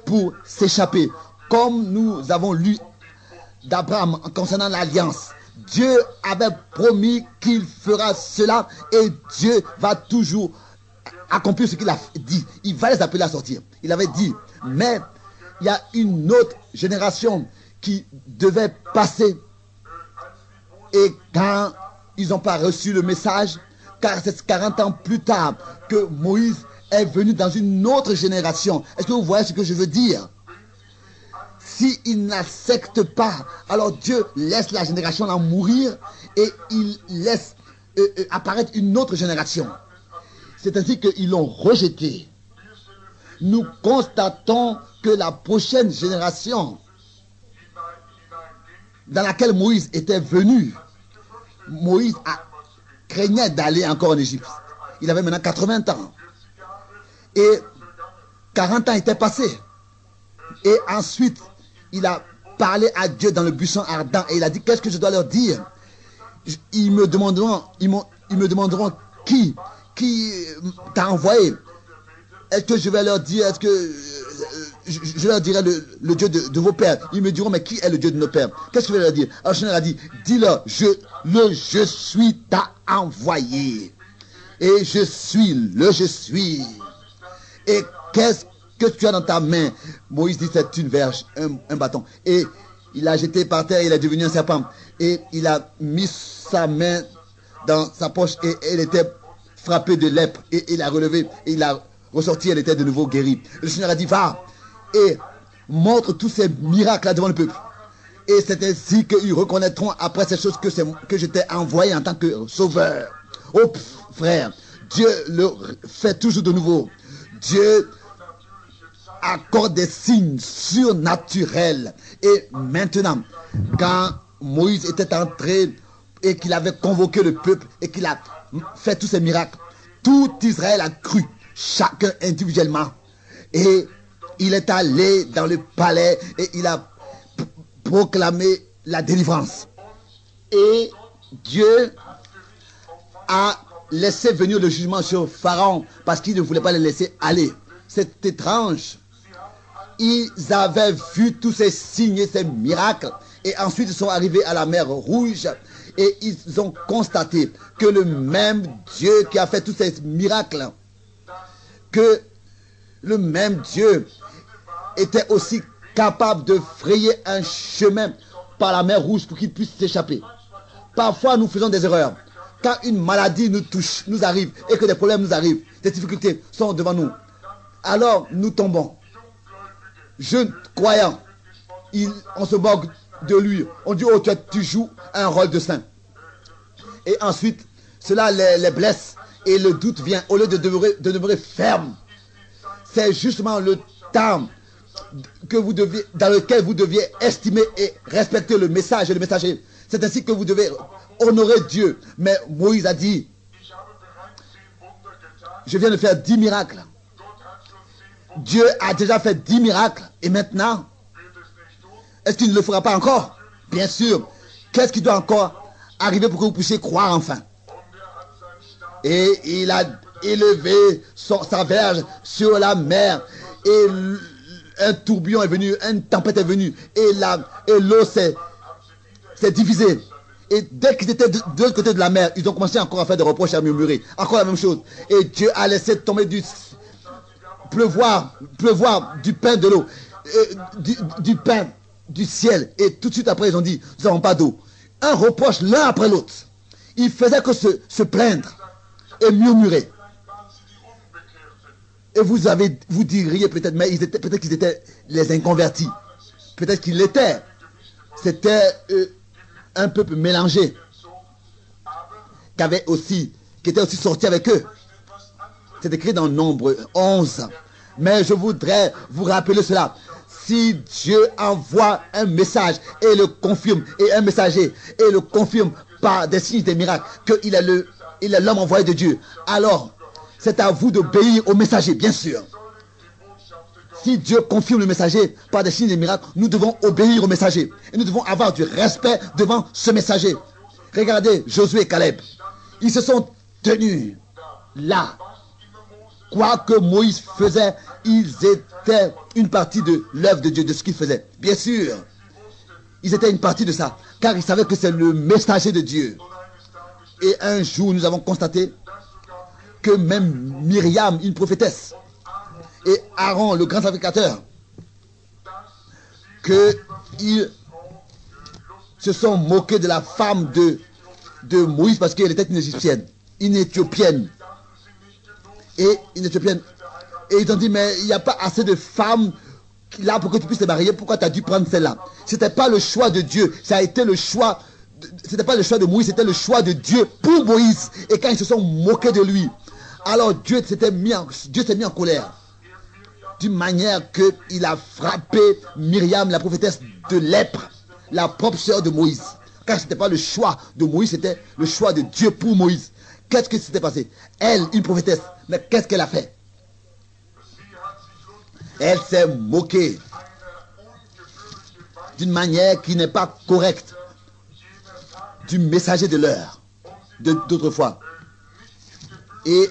pour s'échapper. Comme nous avons lu d'Abraham concernant l'alliance. Dieu avait promis qu'il fera cela et Dieu va toujours accomplir ce qu'il a dit. Il va les appeler à sortir. Il avait dit, mais il y a une autre génération qui devait passer. Et quand ils n'ont pas reçu le message, car c'est 40 ans plus tard que Moïse est venu dans une autre génération. Est-ce que vous voyez ce que je veux dire? S'ils n'acceptent pas, alors Dieu laisse la génération en mourir et il laisse apparaître une autre génération. C'est ainsi qu'ils l'ont rejeté. Nous constatons que la prochaine génération dans laquelle Moïse était venu, Moïse craignait d'aller encore en Égypte. Il avait maintenant 80 ans. Et 40 ans étaient passés. Et ensuite, il a parlé à Dieu dans le buisson ardent et il a dit, qu'est-ce que je dois leur dire? Ils me demanderont qui t'a envoyé. Est-ce que je vais leur dire, est-ce que je leur dirai le Dieu de vos pères? Ils me diront, mais qui est le Dieu de nos pères? Qu'est-ce que je vais leur dire? Alors le Seigneur a dit, dis-leur, je suis t'a envoyé. Et je suis je suis. Et qu'est-ce que tu as dans ta main? Moïse dit, c'est une verge, un bâton. Et il a jeté par terre, il est devenu un serpent. Et il a mis sa main dans sa poche et elle était frappée de lèpre. Et il a relevé et il a ressorti, elle était de nouveau guérie. Le Seigneur a dit, va et montre tous ces miracles là devant le peuple. Et c'est ainsi qu'ils reconnaîtront après ces choses que je t'ai envoyé en tant que sauveur. Oh frère, Dieu le fait toujours de nouveau. Dieu accorde des signes surnaturels. Et maintenant, quand Moïse était entré et qu'il avait convoqué le peuple et qu'il a fait tous ces miracles, tout Israël a cru, chacun individuellement. Et il est allé dans le palais et il a proclamé la délivrance. Et Dieu a laissé venir le jugement sur Pharaon parce qu'il ne voulait pas les laisser aller. C'est étrange. Ils avaient vu tous ces signes et ces miracles et ensuite ils sont arrivés à la mer Rouge et ils ont constaté que le même Dieu qui a fait tous ces miracles, que le même Dieu était aussi capable de frayer un chemin par la mer Rouge pour qu'ils puissent s'échapper. Parfois nous faisons des erreurs. Quand une maladie nous touche, nous arrive et que des problèmes nous arrivent, des difficultés sont devant nous, alors nous tombons. Jeunes croyants, on se moque de lui. On dit, oh, tu joues un rôle de saint. Et ensuite, cela les blesse et le doute vient au lieu de demeurer ferme. C'est justement le temps dans lequel vous deviez estimer et respecter le message et le messager. C'est ainsi que vous devez honorer Dieu. Mais Moïse a dit, je viens de faire 10 miracles. Dieu a déjà fait 10 miracles. Et maintenant, est-ce qu'il ne le fera pas encore? Bien sûr. Qu'est-ce qui doit encore arriver pour que vous puissiez croire enfin? Et il a élevé sa verge sur la mer. Et un tourbillon est venu, une tempête est venue. Et l'eau s'est divisée. Et dès qu'ils étaient de l'autre côté de la mer, ils ont commencé encore à faire des reproches, à murmurer. Encore la même chose. Et Dieu a laissé tomber pleuvoir du pain de l'eau, du pain du ciel. Et tout de suite après, ils ont dit, nous n'avons pas d'eau. Un reproche l'un après l'autre. Ils faisaient que se plaindre et murmurer. Et vous diriez peut-être, mais peut-être qu'ils étaient les inconvertis. Peut-être qu'ils l'étaient. C'était un peuple mélangé qui était aussi sorti avec eux. C'est écrit dans Nombre 11. Mais je voudrais vous rappeler cela. Si Dieu envoie un message et le confirme, et un messager et le confirme par des signes, des miracles, qu'il est l'homme envoyé de Dieu, alors c'est à vous d'obéir au messager, bien sûr. Si Dieu confirme le messager par des signes et des miracles, nous devons obéir au messager. Et nous devons avoir du respect devant ce messager. Regardez Josué et Caleb. Ils se sont tenus là. Quoi que Moïse faisait, ils étaient une partie de l'œuvre de Dieu, de ce qu'il faisait. Bien sûr, ils étaient une partie de ça, car ils savaient que c'est le messager de Dieu. Et un jour, nous avons constaté que même Myriam, une prophétesse, et Aaron, le grand sacrificateur, qu'ils se sont moqués de la femme de Moïse parce qu'elle était une Égyptienne, une Éthiopienne. Et ils ont dit, mais il n'y a pas assez de femmes là pour que tu puisses te marier. Pourquoi tu as dû prendre celle-là? Ce n'était pas le choix de Dieu. Ça a été le choix. C'était pas le choix de Moïse, c'était le choix de Dieu pour Moïse. Et quand ils se sont moqués de lui, alors Dieu s'est mis en colère. D'une manière qu'il a frappé Myriam, la prophétesse de lèpre, la propre sœur de Moïse. Car ce n'était pas le choix de Moïse, c'était le choix de Dieu pour Moïse. Qu'est-ce qui s'était passé? Elle, une prophétesse, mais qu'est-ce qu'elle a fait? Elle s'est moquée d'une manière qui n'est pas correcte du messager de l'heure, d'autrefois. Et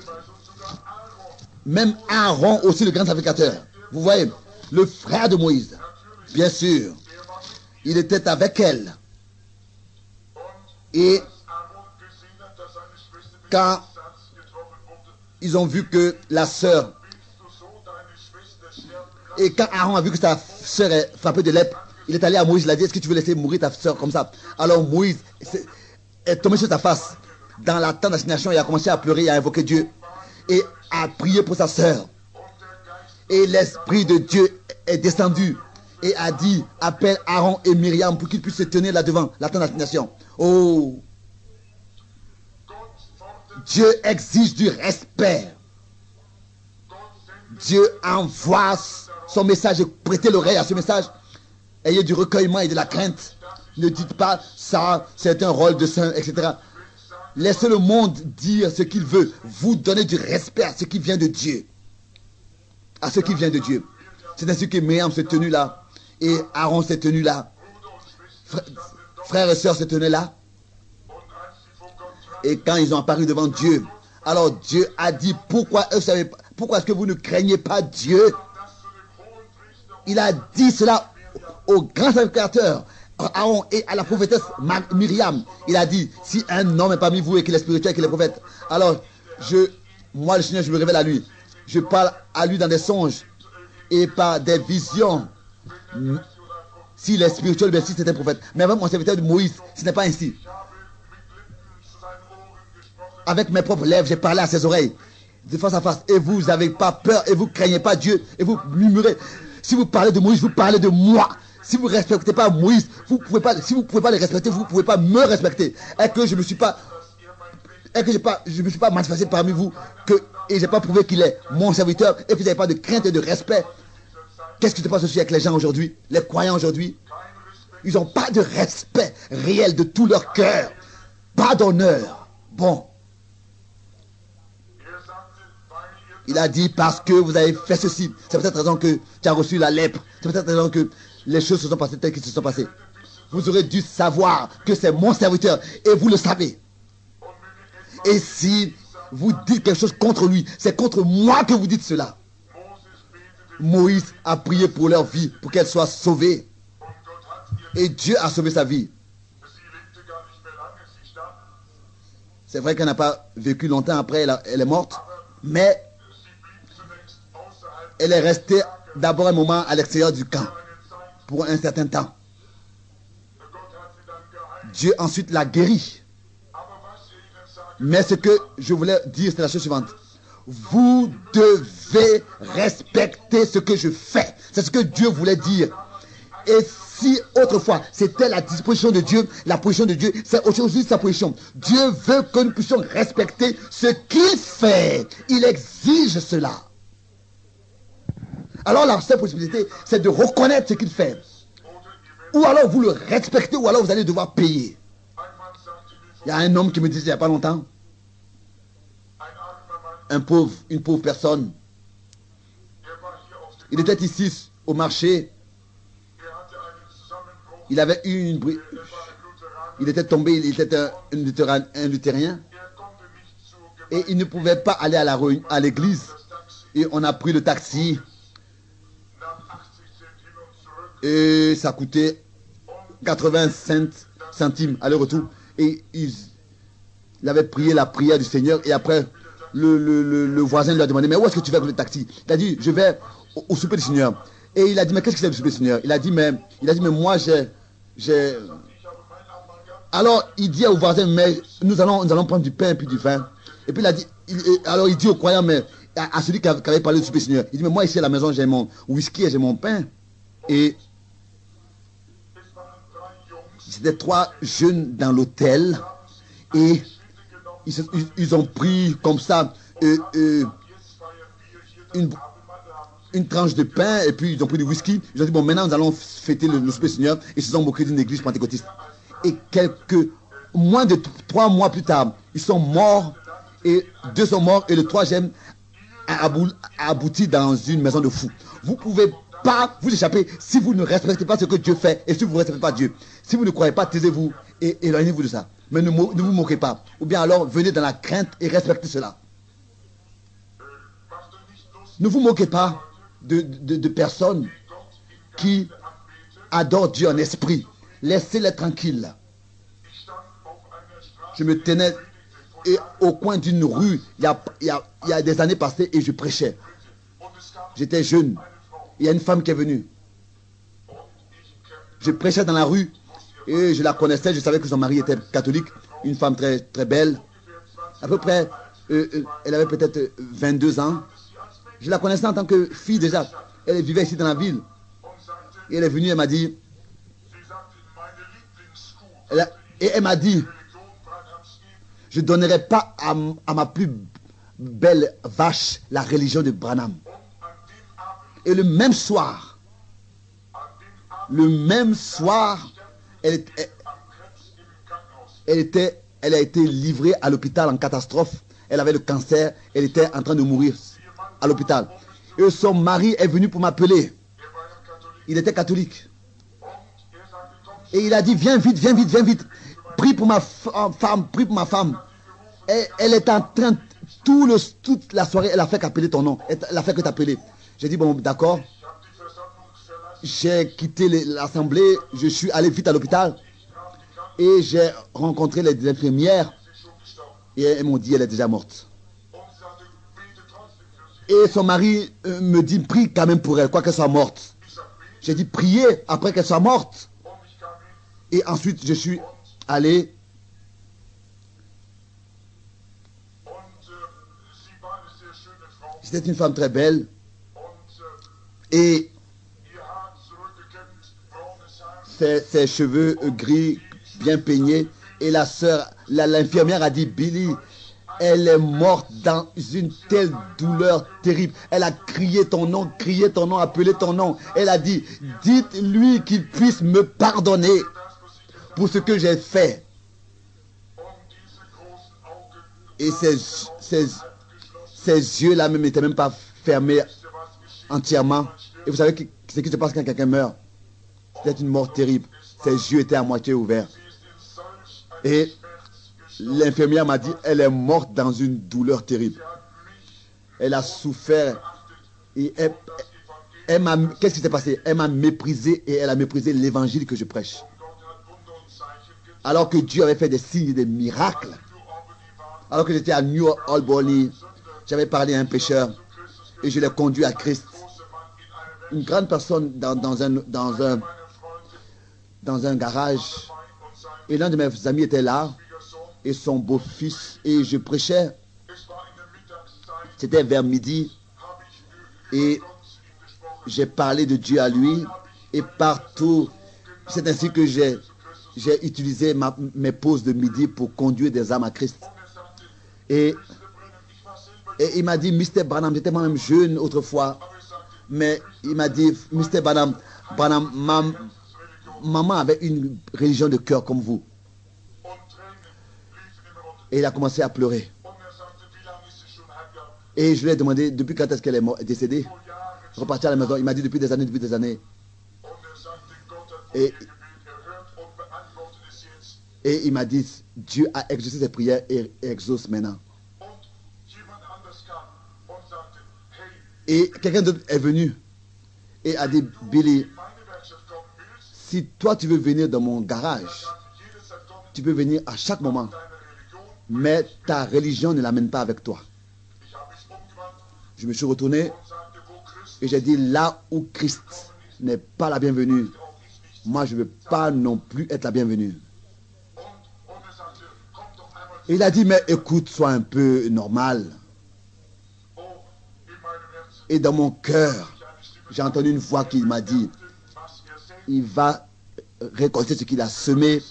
même Aaron aussi, le grand sacrificateur. Vous voyez, le frère de Moïse, bien sûr, il était avec elle. Et quand ils ont vu que la sœur, et quand Aaron a vu que sa sœur est frappée de lèpre, il est allé à Moïse, il a dit, est-ce que tu veux laisser mourir ta sœur comme ça? Alors Moïse est tombé sur sa face dans la tente d'assignation, il a commencé à pleurer et à invoquer Dieu et à prier pour sa sœur. Et l'Esprit de Dieu est descendu et a dit, appelle Aaron et Myriam pour qu'ils puissent se tenir là devant la tente d'assignation. Oh! Dieu exige du respect. Dieu envoie son message et prêtez l'oreille à ce message. Ayez du recueillement et de la crainte. Ne dites pas ça, c'est un rôle de saint, etc. Laissez le monde dire ce qu'il veut. Vous donnez du respect à ce qui vient de Dieu. À ce qui vient de Dieu. C'est ainsi que Myriam s'est tenu là. Et Aaron s'est tenu là. Frères et sœurs se tenaient là. Et quand ils ont apparu devant Dieu, alors Dieu a dit, pourquoi est-ce que vous ne craignez pas Dieu? Il a dit cela au grand sacrificateur Aaron et à la prophétesse Myriam. Il a dit, si un homme est parmi vous et qu'il est spirituel, qu'il est prophète, alors moi le Seigneur, je me révèle à lui. Je parle à lui dans des songes et par des visions. S'il est spirituel, bien si c'est un prophète. Mais avec mon serviteur de Moïse, ce n'est pas ainsi. Avec mes propres lèvres, j'ai parlé à ses oreilles, de face à face. Et vous n'avez pas peur, et vous ne craignez pas Dieu, et vous murmurez. Si vous parlez de Moïse, vous parlez de moi. Si vous ne respectez pas Moïse, si vous ne pouvez pas le respecter, vous ne pouvez pas me respecter. Et que je ne me suis pas manifesté parmi vous, et je n'ai pas prouvé qu'il est mon serviteur, et que vous n'avez pas de crainte et de respect. Qu'est-ce qui se passe aussi avec les gens aujourd'hui, les croyants aujourd'hui? Ils n'ont pas de respect réel de tout leur cœur. Pas d'honneur. Bon. Il a dit, parce que vous avez fait ceci. C'est peut-être raison que tu as reçu la lèpre. C'est peut-être raison que les choses se sont passées telles qu'elles se sont passées. Vous aurez dû savoir que c'est mon serviteur. Et vous le savez. Et si vous dites quelque chose contre lui, c'est contre moi que vous dites cela. Moïse a prié pour leur vie, pour qu'elle soit sauvée. Et Dieu a sauvé sa vie. C'est vrai qu'elle n'a pas vécu longtemps après, elle est morte. Mais elle est restée d'abord un moment à l'extérieur du camp, pour un certain temps. Dieu ensuite l'a guérie. Mais ce que je voulais dire, c'est la chose suivante. Vous devez respecter ce que je fais. C'est ce que Dieu voulait dire. Et si autrefois c'était la disposition de Dieu, la position de Dieu, c'est aujourd'hui sa position. Dieu veut que nous puissions respecter ce qu'il fait. Il exige cela. Alors la seule possibilité, c'est de reconnaître ce qu'il fait. Ou alors vous le respectez, ou alors vous allez devoir payer. Il y a un homme qui me disait il n'y a pas longtemps, une pauvre personne. Il était ici au marché. Il avait eu il était tombé, il était un luthérien. Et il ne pouvait pas aller à l'église. Et on a pris le taxi. Et ça coûtait 85 centimes aller-retour. Et il avait prié la prière du Seigneur. Et après, le voisin lui a demandé, mais où est-ce que tu vas avec le taxi? Il a dit, je vais au souper du Seigneur. Et il a dit, mais qu'est-ce que c'est le souper du Seigneur? Il a dit, mais moi, j'ai... Alors, il dit au voisin, mais nous allons prendre du pain et puis du vin. Et puis, alors il dit au croyant, mais à celui qui avait parlé du souper du Seigneur, il dit, mais moi, ici à la maison, j'ai mon whisky et j'ai mon pain. Et c'était 3 jeunes dans l'hôtel. Et ils ont pris comme ça une tranche de pain et puis ils ont pris du whisky. Ils ont dit, bon, maintenant nous allons fêter le souper du Seigneur. Ils se sont moqués d'une église pentecôtiste. Et moins de 3 mois plus tard, ils sont morts. Et 2 sont morts et le 3e a abouti dans une maison de fous. Vous ne pouvez pas vous échapper si vous ne respectez pas ce que Dieu fait et si vous ne respectez pas Dieu. Si vous ne croyez pas, taisez-vous et éloignez-vous de ça. Mais ne vous moquez pas. Ou bien alors, venez dans la crainte et respectez cela. Ne vous moquez pas de personnes qui adorent Dieu en esprit. Laissez-les tranquilles. Je me tenais au coin d'une rue il y a des années passées et je prêchais. J'étais jeune. Il y a une femme qui est venue. Je prêchais dans la rue et je la connaissais. Je savais que son mari était catholique. Une femme très, très belle. À peu près, elle avait peut-être 22 ans. Je la connaissais en tant que fille déjà. Elle vivait ici dans la ville. Et elle est venue, elle m'a dit... elle m'a dit, je ne donnerai pas à ma plus belle vache la religion de Branham. Et le même soir, elle a été livrée à l'hôpital en catastrophe. Elle avait le cancer, elle était en train de mourir à l'hôpital. Et son mari est venu pour m'appeler. Il était catholique. Et il a dit, viens vite, viens vite, viens vite. Prie pour ma femme, prie pour ma femme. Et elle est en train, toute la soirée, elle a fait qu'appeler ton nom. Elle a fait que t'appeler. J'ai dit, bon, d'accord. J'ai quitté l'assemblée, je suis allé vite à l'hôpital. Et j'ai rencontré les infirmières. Et elles m'ont dit, elle est déjà morte. Et son mari me dit, prie quand même pour elle, quoi qu'elle soit morte. J'ai dit, priez après qu'elle soit morte. Et ensuite, je suis allé. C'était une femme très belle. Et ses cheveux gris, bien peignés. Et la sœur, l'infirmière a dit, Billy, elle est morte dans une telle douleur terrible. Elle a crié ton nom, appelé ton nom. Elle a dit, dites-lui qu'il puisse me pardonner pour ce que j'ai fait. Et ses yeux-là même n'étaient même pas fermés entièrement. Et vous savez ce qui se passe quand quelqu'un meurt? C'est une mort terrible. Ses yeux étaient à moitié ouverts. Et L'infirmière m'a dit, elle est morte dans une douleur terrible. Elle a souffert et qu'est-ce qui s'est passé? Elle m'a méprisé et elle a méprisé l'évangile que je prêche. Alors que Dieu avait fait des signes et des miracles. Alors que j'étais à New Albany, j'avais parlé à un pécheur et je l'ai conduit à Christ. Une grande personne dans un garage. Et l'un de mes amis était là et son beau-fils. Et je prêchais. C'était vers midi. Et j'ai parlé de Dieu à lui. Et partout, c'est ainsi que j'ai utilisé mes pauses de midi pour conduire des âmes à Christ. Et il m'a dit, Mr. Branham, j'étais moi-même jeune autrefois. Mais il m'a dit, Mr. Branham, maman avait une religion de cœur comme vous. Et il a commencé à pleurer. Et je lui ai demandé, depuis quand est-ce qu'elle est décédée? Reparti à la maison. Il m'a dit, depuis des années. Et il m'a dit, Dieu a exaucé ses prières et exauce maintenant. Et quelqu'un d'autre est venu et a dit, Billy, si toi tu veux venir dans mon garage, tu peux venir à chaque moment. Mais ta religion ne l'amène pas avec toi. Je me suis retourné et j'ai dit, là où Christ n'est pas la bienvenue, moi je ne veux pas non plus être la bienvenue. Et il a dit, mais écoute, sois un peu normal. Et dans mon cœur, j'ai entendu une voix qui m'a dit, il va récolter ce qu'il a semé.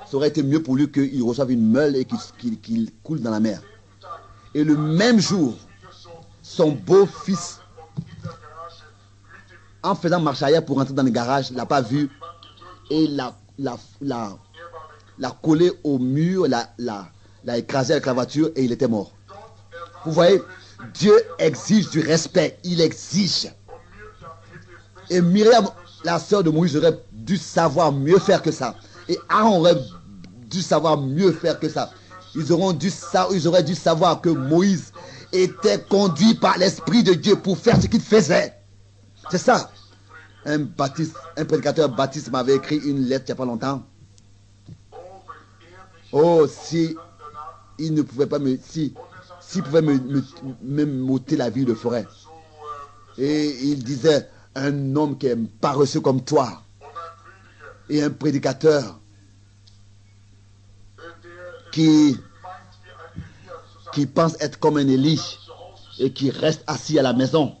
Ça aurait été mieux pour lui qu'il reçoive une meule et qu'il coule dans la mer. Et le même jour, son beau-fils, en faisant marche arrière pour rentrer dans le garage, ne l'a pas vu et l'a collé au mur, l'a écrasé avec la voiture et il était mort. Vous voyez, Dieu exige du respect, il exige. Et Myriam, la sœur de Moïse, aurait dû savoir mieux faire que ça. Et Aaron aurait dû savoir mieux faire que ça. Ils auraient dû savoir que Moïse était conduit par l'Esprit de Dieu pour faire ce qu'il faisait. C'est ça. Un prédicateur baptiste m'avait écrit une lettre il n'y a pas longtemps. Oh, si il ne pouvait pas s'il pouvait me m'ôter la vie de forêt. Et il disait, un homme qui est paresseux comme toi, et un prédicateur qui pense être comme un Élie et qui reste assis à la maison.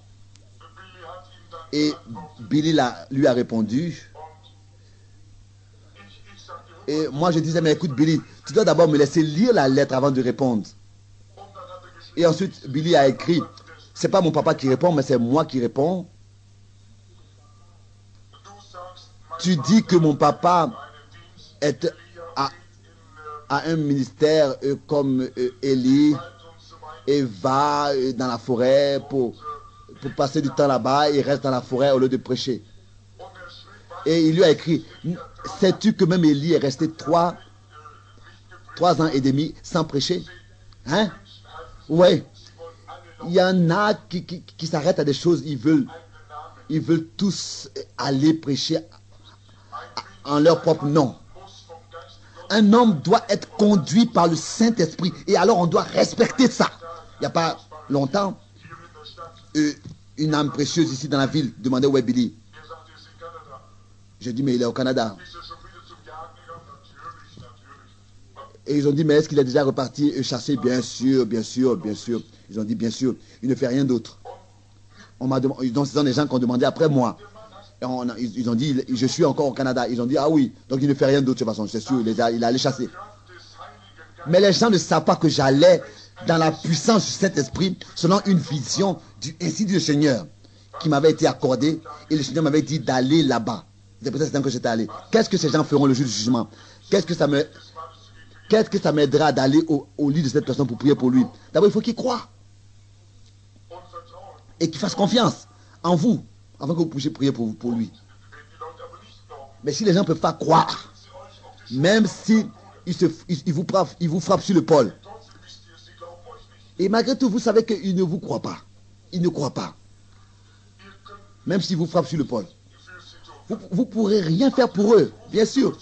Et Billy lui a répondu. Et moi je disais, mais écoute Billy, tu dois d'abord me laisser lire la lettre avant de répondre. Et ensuite Billy a écrit, c'est pas mon papa qui répond, mais c'est moi qui réponds. Tu dis que mon papa est à un ministère comme Élie et va dans la forêt pour passer du temps là-bas et reste dans la forêt au lieu de prêcher. Et il lui a écrit, sais-tu que même Élie est resté 3 ans et demi sans prêcher? Hein? Ouais. Il y en a qui s'arrêtent à des choses, ils veulent tous aller prêcher en leur propre nom. Un homme doit être conduit par le Saint-Esprit et alors on doit respecter ça. Il n'y a pas longtemps, une âme précieuse ici dans la ville demandait où est Billy. J'ai dit, mais il est au Canada. Et ils ont dit, mais est-ce qu'il est déjà reparti chasser? Bien sûr. Ils ont dit, bien sûr, il ne fait rien d'autre. Donc, ce sont des gens qui ont demandé après moi. Et ils ont dit, je suis encore au Canada. Ils ont dit, ah oui, donc il ne fait rien d'autre de toute façon, c'est sûr, il est allé chasser. Mais les gens ne savent pas que j'allais dans la puissance du Saint-Esprit, selon une vision ainsi dit le Seigneur, qui m'avait été accordée, et le Seigneur m'avait dit d'aller là-bas. C'est pour ça que j'étais allé. Qu'est-ce que ces gens feront le jour du jugement? Qu'est-ce que ça m'aidera d'aller au lit de cette personne pour prier pour lui? D'abord, il faut qu'il croie. Et qu'il fasse confiance en vous, avant que vous puissiez prier pour lui. Mais si les gens ne peuvent pas croire, même si ils vous frappent sur l'épaule, et malgré tout, vous savez qu'ils ne vous croient pas. Ils ne croient pas. Même s'ils vous frappent sur l'épaule. Vous ne pourrez rien faire pour eux, bien sûr.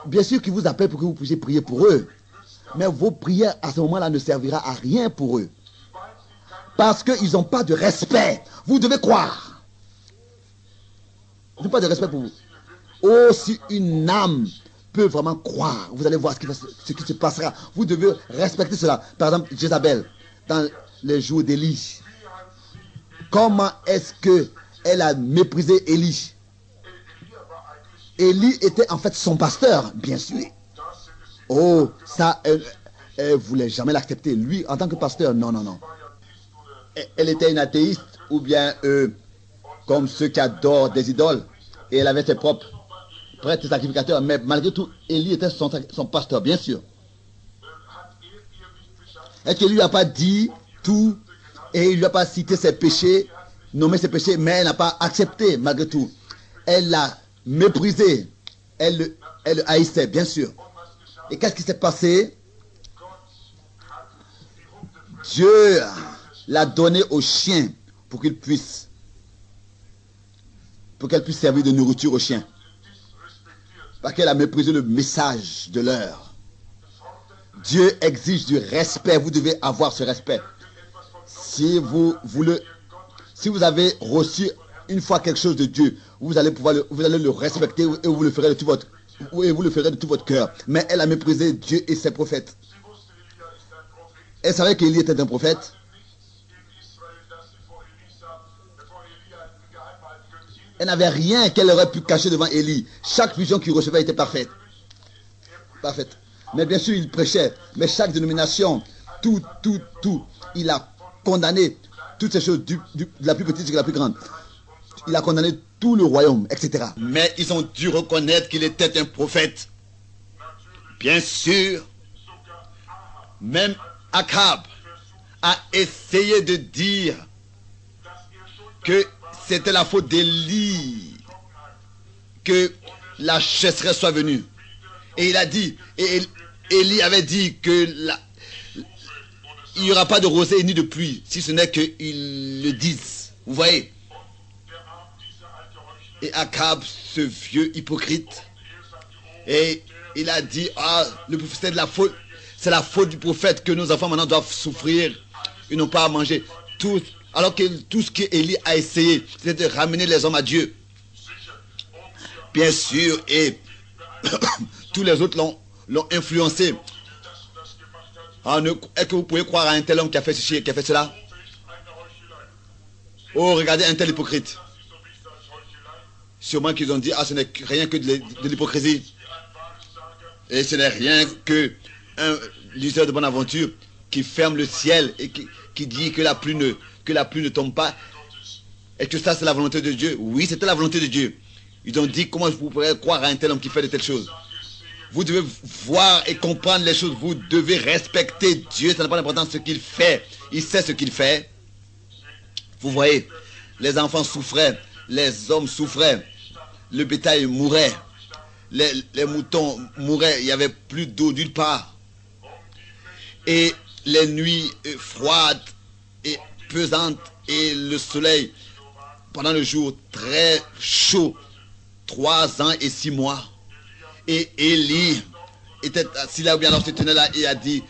Bien sûr qu'ils vous appellent pour que vous puissiez prier pour eux. Mais vos prières à ce moment-là ne servira à rien pour eux. Parce qu'ils n'ont pas de respect. Vous devez croire. Ils n'ont pas de respect pour vous. Oh, si une âme peut vraiment croire, vous allez voir ce qui se passera. Vous devez respecter cela. Par exemple, Jézabel, dans les jours d'Élie. Comment est-ce qu'elle a méprisé Élie? Élie était en fait son pasteur, bien sûr. Oh, ça, elle ne voulait jamais l'accepter. Lui, en tant que pasteur, non, non, non. Elle était une athéiste, ou bien comme ceux qui adorent des idoles. Et elle avait ses propres prêtres sacrificateurs. Mais malgré tout, Élie était son pasteur, bien sûr. Est-ce qu'il ne lui a pas dit tout et il ne lui a pas cité ses péchés, nommé ses péchés, mais elle n'a pas accepté, malgré tout. Elle l'a méprisé. Elle le haïssait, bien sûr. Et qu'est-ce qui s'est passé? Dieu l'a donné aux chiens pour qu'elle puisse servir de nourriture aux chiens. Parce qu'elle a méprisé le message de l'heure. Dieu exige du respect. Vous devez avoir ce respect. Si vous avez reçu une fois quelque chose de Dieu, vous allez le respecter et vous le ferez de tout votre cœur. Mais elle a méprisé Dieu et ses prophètes. Elle savait qu'Élie était un prophète. Elle n'avait rien qu'elle aurait pu cacher devant Élie. Chaque vision qu'il recevait était parfaite. Parfaite. Mais bien sûr, il prêchait. Mais chaque dénomination, tout, il a condamné toutes ces choses, de la plus petite jusqu'à la plus grande. Il a condamné tout le royaume, etc. Mais ils ont dû reconnaître qu'il était un prophète. Bien sûr, même Akab a essayé de dire que c'était la faute d'Élie que la chasseresse soit venue. Et il a dit, et Élie avait dit que il n'y aura pas de rosée ni de pluie, si ce n'est qu'ils le disent. Vous voyez? Et Akab, ce vieux hypocrite, et il a dit, c'est la faute du prophète que nos enfants maintenant doivent souffrir. Ils n'ont pas à manger. Alors que tout ce qu'Élie a essayé, c'est de ramener les hommes à Dieu. Bien sûr, et tous les autres l'ont influencé. Est-ce que vous pouvez croire à un tel homme qui a fait ceci et qui a fait cela? Oh, regardez un tel hypocrite. Sûrement qu'ils ont dit, ce n'est rien que de l'hypocrisie. Et ce n'est rien que un liseur de bonne aventure qui ferme le ciel et qui dit que la pluie ne tombe pas. Est-ce que ça c'est la volonté de Dieu? Oui, c'était la volonté de Dieu. Ils ont dit, comment vous pourrez croire à un tel homme qui fait de telles choses? Vous devez voir et comprendre les choses. Vous devez respecter Dieu. Ça n'a pas d'importance ce qu'il fait. Il sait ce qu'il fait. Vous voyez, les enfants souffraient, les hommes souffraient, le bétail mourait, les moutons mouraient, il n'y avait plus d'eau nulle part. Et les nuits froides et pesantes et le soleil pendant le jour très chaud, 3 ans et 6 mois. Et Élie était assis là ou bien alors se tenait là et a dit,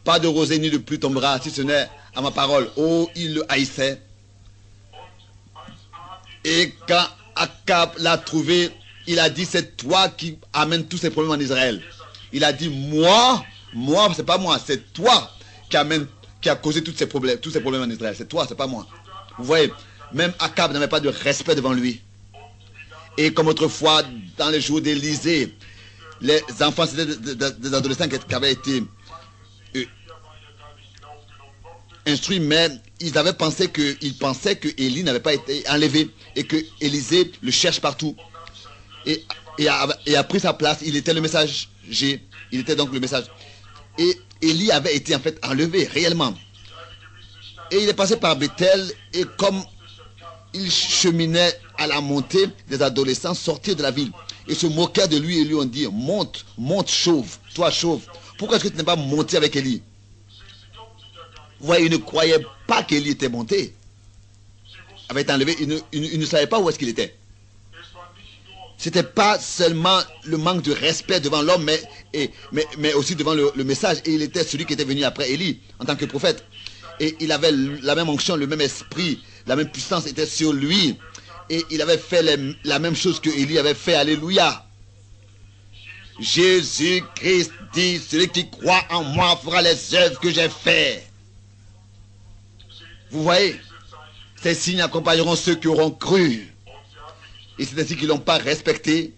pas de rosée ni de pluie tombera si ce n'est à ma parole. Oh, il le haïssait. Et quand Akab l'a trouvé, il a dit, c'est toi qui amènes tous ces problèmes en Israël. Il a dit, moi, c'est pas moi, c'est toi qui a causé tous ces problèmes en Israël. C'est toi, c'est pas moi. Vous voyez, même Akab n'avait pas de respect devant lui. Et comme autrefois, dans les jours d'Élysée, les enfants, c'était des adolescents qui avaient été instruits, mais ils pensaient que Élie n'avait pas été enlevé et que Élysée le cherche partout. Et a pris sa place. Il était le messager. Il était donc le message. Et Élie avait été en fait enlevé réellement. Et il est passé par Bethel et comme il cheminait à la montée des adolescents sortir de la ville. Ils se moquaient de lui et lui ont dit, monte, monte chauve, toi chauve. Pourquoi est-ce que tu n'es pas monté avec Élie? Vous voyez, ils ne croyaient pas qu'Élie était monté. Avait été enlevé, ils ne savaient pas où est-ce qu'il était. C'était pas seulement le manque de respect devant l'homme, mais aussi devant le message. Et il était celui qui était venu après Élie en tant que prophète. Et il avait la même onction, le même esprit, la même puissance était sur lui. Et il avait fait la même chose que Élie avait fait. Alléluia. Jésus-Christ dit, celui qui croit en moi fera les œuvres que j'ai faites. Vous voyez, ces signes accompagneront ceux qui auront cru. Et c'est ainsi qu'ils n'ont pas respecté.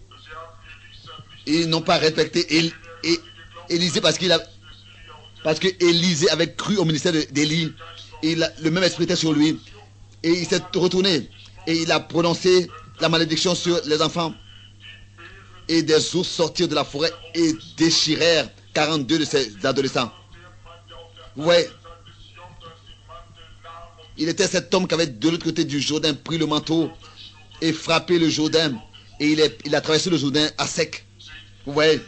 Ils n'ont pas respecté Élisée parce que Élisée avait cru au ministère d'Élie. Et le même esprit était sur lui. Et il s'est retourné. Et il a prononcé la malédiction sur les enfants. Et des ours sortirent de la forêt et déchirèrent 42 de ces adolescents. Vous voyez, il était cet homme qui avait de l'autre côté du Jourdain pris le manteau et frappé le Jourdain. Et il a traversé le Jourdain à sec. Vous voyez,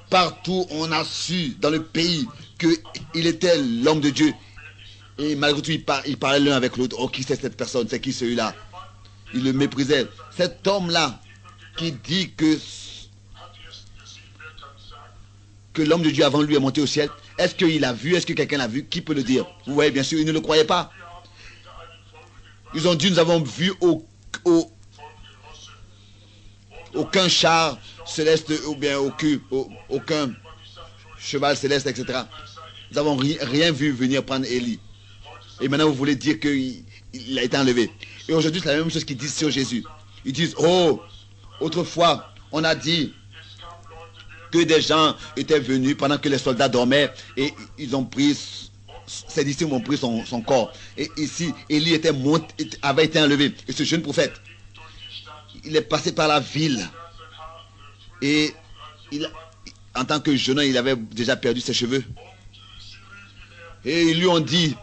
partout on a su dans le pays qu'il était l'homme de Dieu. Et malgré tout, il parlait l'un avec l'autre. Oh, qui c'est cette personne? C'est qui celui-là? Il le méprisait. Cet homme-là qui dit que l'homme de Dieu avant lui est monté au ciel, est-ce qu'il a vu? Est-ce que quelqu'un l'a vu? Qui peut le dire? Vous voyez, bien sûr, ils ne le croyaient pas. Ils ont dit, nous avons vu aucun char céleste ou bien aucun cheval céleste, etc. Nous n'avons rien vu venir prendre Élie. Et maintenant, vous voulez dire qu'il a été enlevé. Et aujourd'hui, c'est la même chose qu'ils disent sur Jésus. Ils disent, oh, autrefois, on a dit que des gens étaient venus pendant que les soldats dormaient et ils ont pris, ces disciples ont pris son corps. Et ici, Élie avait été enlevé. Et ce jeune prophète, il est passé par la ville. Et en tant que jeune homme, il avait déjà perdu ses cheveux. Et ils lui ont dit,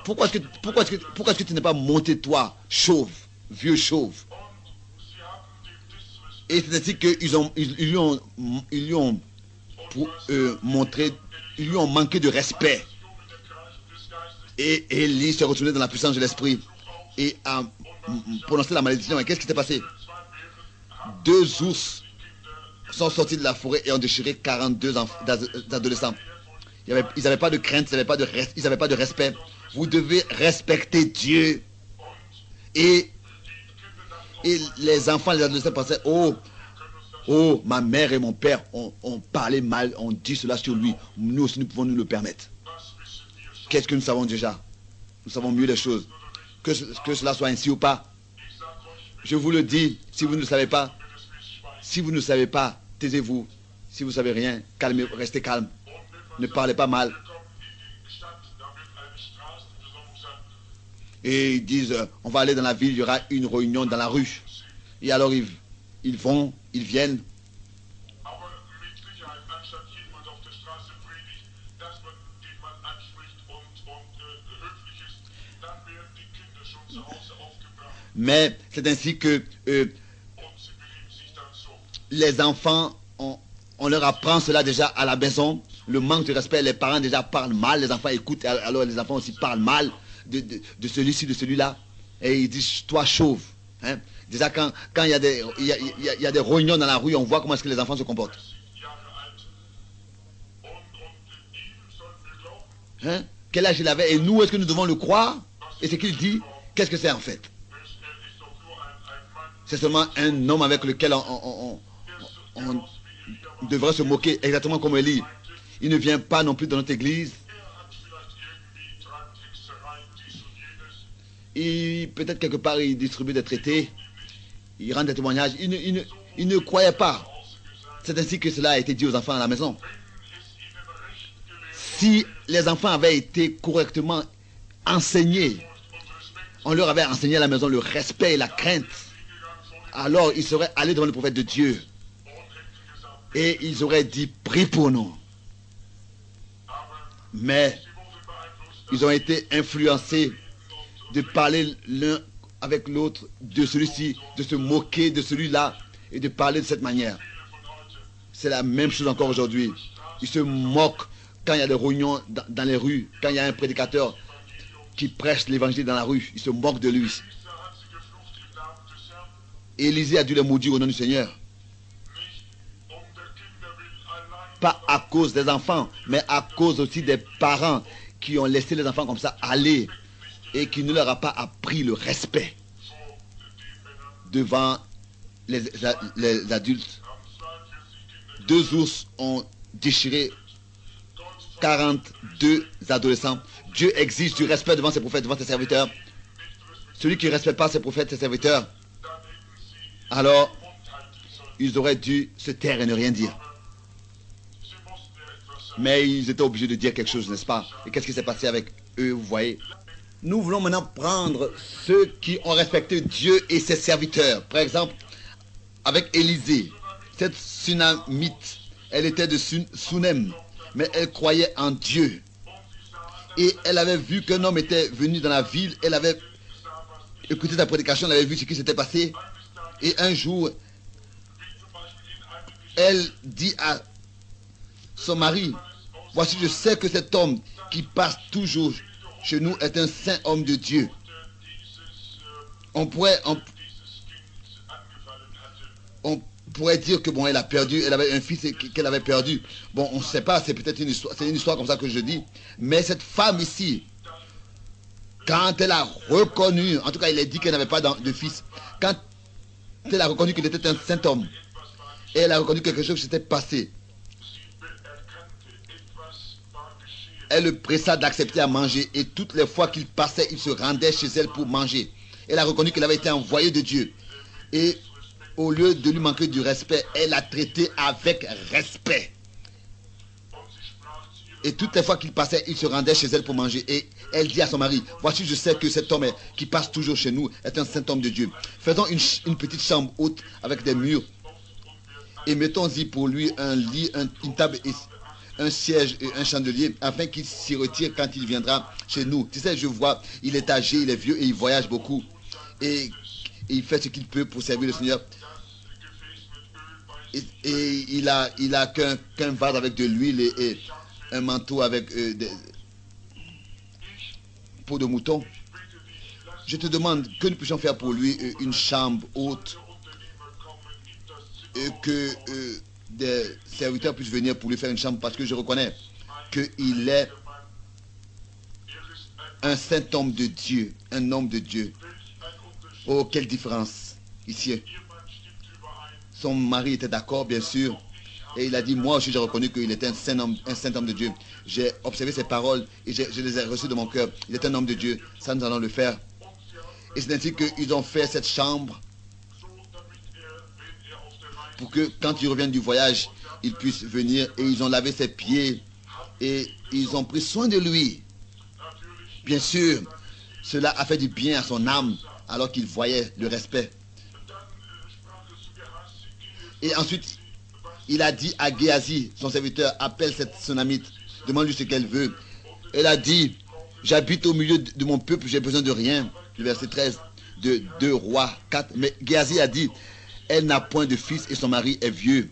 pourquoi est-ce que tu n'es pas monté toi, chauve, vieux chauve? Et c'est ainsi qu'ils lui ont montré, ils lui ont manqué de respect. Et Élie s'est retourné dans la puissance de l'esprit et a prononcé la malédiction. Et qu'est-ce qui s'est passé? 2 ours sont sortis de la forêt et ont déchiré 42 adolescents. Ils n'avaient pas de crainte, ils n'avaient pas de respect. Vous devez respecter Dieu. Et les enfants, les adolescents pensaient, oh, ma mère et mon père ont parlé mal, ont dit cela sur lui. Nous aussi, nous pouvons nous le permettre. Qu'est-ce que nous savons déjà? Nous savons mieux les choses. Que cela soit ainsi ou pas. Je vous le dis, si vous ne le savez pas, taisez-vous. Si vous ne savez rien, restez calme. Ne parlez pas mal. Et ils disent, on va aller dans la ville, il y aura une réunion dans la rue. Et alors ils vont, ils viennent. Mais c'est ainsi que les enfants, on leur apprend cela déjà à la maison. Le manque de respect, les parents déjà parlent mal, les enfants écoutent, alors les enfants aussi parlent mal de celui-ci, de celui-là. Et ils disent, toi chauve. Hein? Déjà quand il y a des réunions dans la rue, on voit comment est-ce que les enfants se comportent. Hein? Quel âge il avait? Et nous, est-ce que nous devons le croire? Et ce qu'il dit, qu'est-ce que c'est en fait? C'est seulement un homme avec lequel on devrait se moquer, exactement comme Élie. Il ne vient pas non plus dans notre église. Et peut-être quelque part, il distribue des traités. Il rend des témoignages. Il ne croyait pas. C'est ainsi que cela a été dit aux enfants à la maison. Si les enfants avaient été correctement enseignés, on leur avait enseigné à la maison le respect et la crainte, alors ils seraient allés devant le prophète de Dieu. Et ils auraient dit, prie pour nous. Mais ils ont été influencés de parler l'un avec l'autre, de celui-ci, de se moquer de celui-là et de parler de cette manière. C'est la même chose encore aujourd'hui. Ils se moquent quand il y a des réunions dans les rues, quand il y a un prédicateur qui prêche l'évangile dans la rue. Ils se moquent de lui. Élisée a dû les maudire au nom du Seigneur. Pas à cause des enfants, mais à cause aussi des parents qui ont laissé les enfants comme ça aller et qui ne leur a pas appris le respect devant les adultes. 2 ours ont déchiré 42 adolescents. Dieu exige du respect devant ses prophètes, devant ses serviteurs. Celui qui ne respecte pas ses prophètes, ses serviteurs, alors ils auraient dû se taire et ne rien dire. Mais ils étaient obligés de dire quelque chose, n'est-ce pas? Et qu'est-ce qui s'est passé avec eux, vous voyez? Nous voulons maintenant prendre ceux qui ont respecté Dieu et ses serviteurs. Par exemple, avec Élisée, cette Sunamite, elle était de Sunem, mais elle croyait en Dieu. Et elle avait vu qu'un homme était venu dans la ville, elle avait écouté sa prédication, elle avait vu ce qui s'était passé. Et un jour, elle dit à son mari, voici, je sais que cet homme qui passe toujours chez nous est un saint homme de Dieu. On pourrait dire que bon, elle a perdu, elle avait un fils qu'elle avait perdu. Bon, on ne sait pas, c'est peut-être une histoire, c'est une histoire comme ça que je dis. Mais cette femme ici, quand elle a reconnu, en tout cas, il a dit qu'elle n'avait pas de fils. Quand elle a reconnu qu'il était un saint homme, et elle a reconnu quelque chose qui s'était passé, elle le pressa d'accepter à manger. Et toutes les fois qu'il passait, il se rendait chez elle pour manger. Elle a reconnu qu'elle avait été envoyée de Dieu. Et au lieu de lui manquer du respect, elle l'a traité avec respect. Et toutes les fois qu'il passait, il se rendait chez elle pour manger. Et elle dit à son mari, voici, je sais que cet homme qui passe toujours chez nous est un saint homme de Dieu. Faisons une petite chambre haute avec des murs. Et mettons-y pour lui un lit, une table, un siège et un chandelier, afin qu'il s'y retire quand il viendra chez nous. Tu sais, je vois, il est âgé, il est vieux et il voyage beaucoup. Et il fait ce qu'il peut pour servir le Seigneur. Et il a qu'un vase avec de l'huile et un manteau avec des peaux de mouton. Je te demande que nous puissions faire pour lui une chambre haute, que des serviteurs puissent venir pour lui faire une chambre, parce que je reconnais qu'il est un saint homme de Dieu, un homme de Dieu. Oh, quelle différence ici. Son mari était d'accord, bien sûr, et il a dit, moi aussi j'ai reconnu qu'il était un saint homme de Dieu. J'ai observé ses paroles et je les ai reçues de mon cœur. Il est un homme de Dieu, ça nous allons le faire. Et c'est ainsi qu'ils ont fait cette chambre pour que quand il revient du voyage, il puisse venir, et ils ont lavé ses pieds et ils ont pris soin de lui. Bien sûr, cela a fait du bien à son âme alors qu'il voyait le respect. Et ensuite, il a dit à Géasi, son serviteur, appelle cette Sunamite, demande-lui ce qu'elle veut. Elle a dit, j'habite au milieu de mon peuple, j'ai besoin de rien. Le verset 13 de 2 Rois 4. Mais Géasi a dit, elle n'a point de fils et son mari est vieux.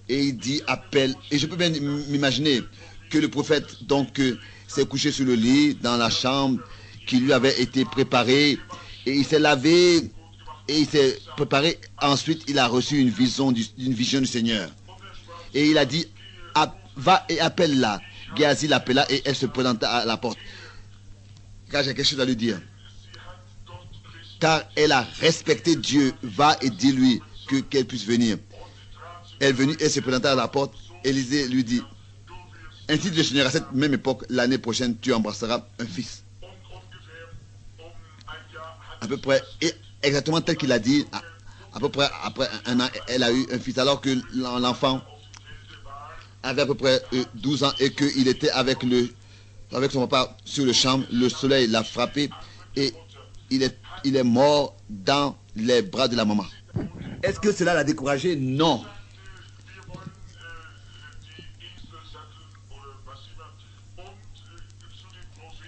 Et il dit, appelle. Et je peux bien m'imaginer que le prophète donc s'est couché sur le lit dans la chambre qui lui avait été préparée. Et il s'est lavé et il s'est préparé. Ensuite, il a reçu une vision du Seigneur. Et il a dit, va et appelle-la. Géasi l'appela et elle se présenta à la porte. Car j'ai quelque chose à lui dire. Car elle a respecté Dieu. Va et dis-lui qu'elle puisse venir. Elle est venue et se présenta à la porte. Élisée lui dit, ainsi dit le Seigneur, à cette même époque, l'année prochaine, tu embrasseras un fils. À peu près, et exactement tel qu'il a dit, à peu près après un an, elle a eu un fils, alors que l'enfant avait à peu près 12 ans et qu'il était avec son papa sur le champ. Le soleil l'a frappé et il est mort dans les bras de la maman. Est-ce que cela l'a découragé? Non.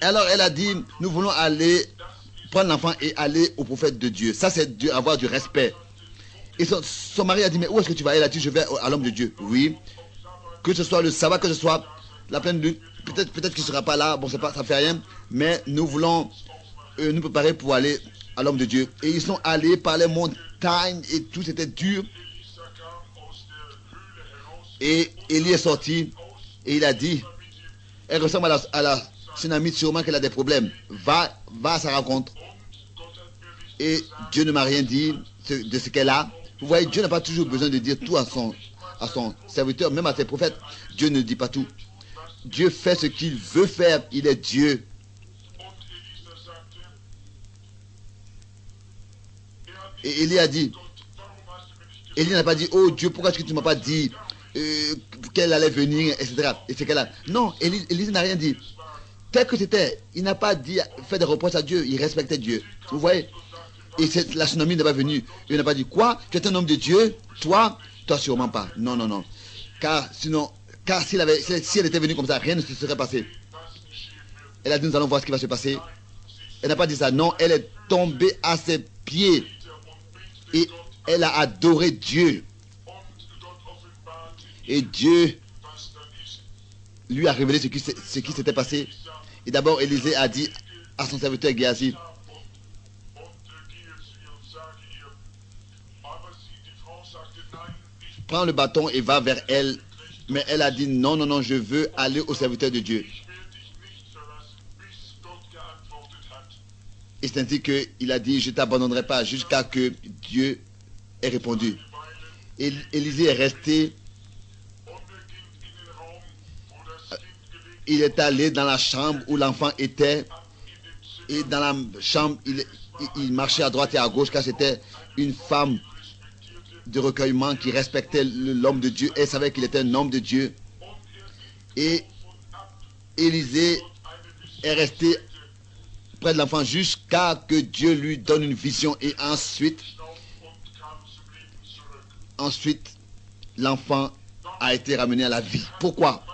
Alors elle a dit, nous voulons aller prendre l'enfant et aller au prophète de Dieu. Ça, c'est avoir du respect. Et son mari a dit, mais où est-ce que tu vas? Elle a dit, je vais à l'homme de Dieu. Oui. Que ce soit le sabbat, que ce soit la pleine lune, peut-être qu'il ne sera pas là, bon, c'est pas, ça ne fait rien, mais nous voulons nous préparer pour aller à l'homme de Dieu. Et ils sont allés par les montagnes et tout, c'était dur. Et Élie est sorti et il a dit, elle ressemble à la tsunami, sûrement qu'elle a des problèmes. Va à sa rencontre. Et Dieu ne m'a rien dit de ce qu'elle a. Vous voyez, Dieu n'a pas toujours besoin de dire tout à son serviteur, même à ses prophètes. Dieu ne dit pas tout. Dieu fait ce qu'il veut faire. Il est Dieu. Et Élie a dit, Élie n'a pas dit, oh Dieu, pourquoi est-ce que tu ne m'as pas dit qu'elle allait venir, etc. Et c'est qu'elle a. Non, Élie n'a rien dit. Tel que c'était, il n'a pas dit, fait des reproches à Dieu. Il respectait Dieu. Vous voyez? Et la tsunami n'est pas venue. Il n'a pas dit, quoi? Tu es un homme de Dieu? Toi sûrement pas. Non, non, non. Car si elle était venue comme ça, rien ne se serait passé. Elle a dit, nous allons voir ce qui va se passer. Elle n'a pas dit ça. Non, elle est tombée à ses pieds. Et elle a adoré Dieu. Et Dieu lui a révélé ce qui s'était passé. Et d'abord, Élisée a dit à son serviteur Géasi, prends le bâton et va vers elle. Mais elle a dit, non, non, non, je veux aller au serviteur de Dieu. Et c'est ainsi qu'il a dit, je ne t'abandonnerai pas jusqu'à que Dieu ait répondu. Et Élisée est resté. Il est allé dans la chambre où l'enfant était. Et dans la chambre, il marchait à droite et à gauche car c'était une femme de recueillement qui respectait l'homme de Dieu. Elle savait qu'il était un homme de Dieu. Et Élisée est resté près de l'enfant jusqu'à que Dieu lui donne une vision. Et ensuite, l'enfant a été ramené à la vie. Pourquoi?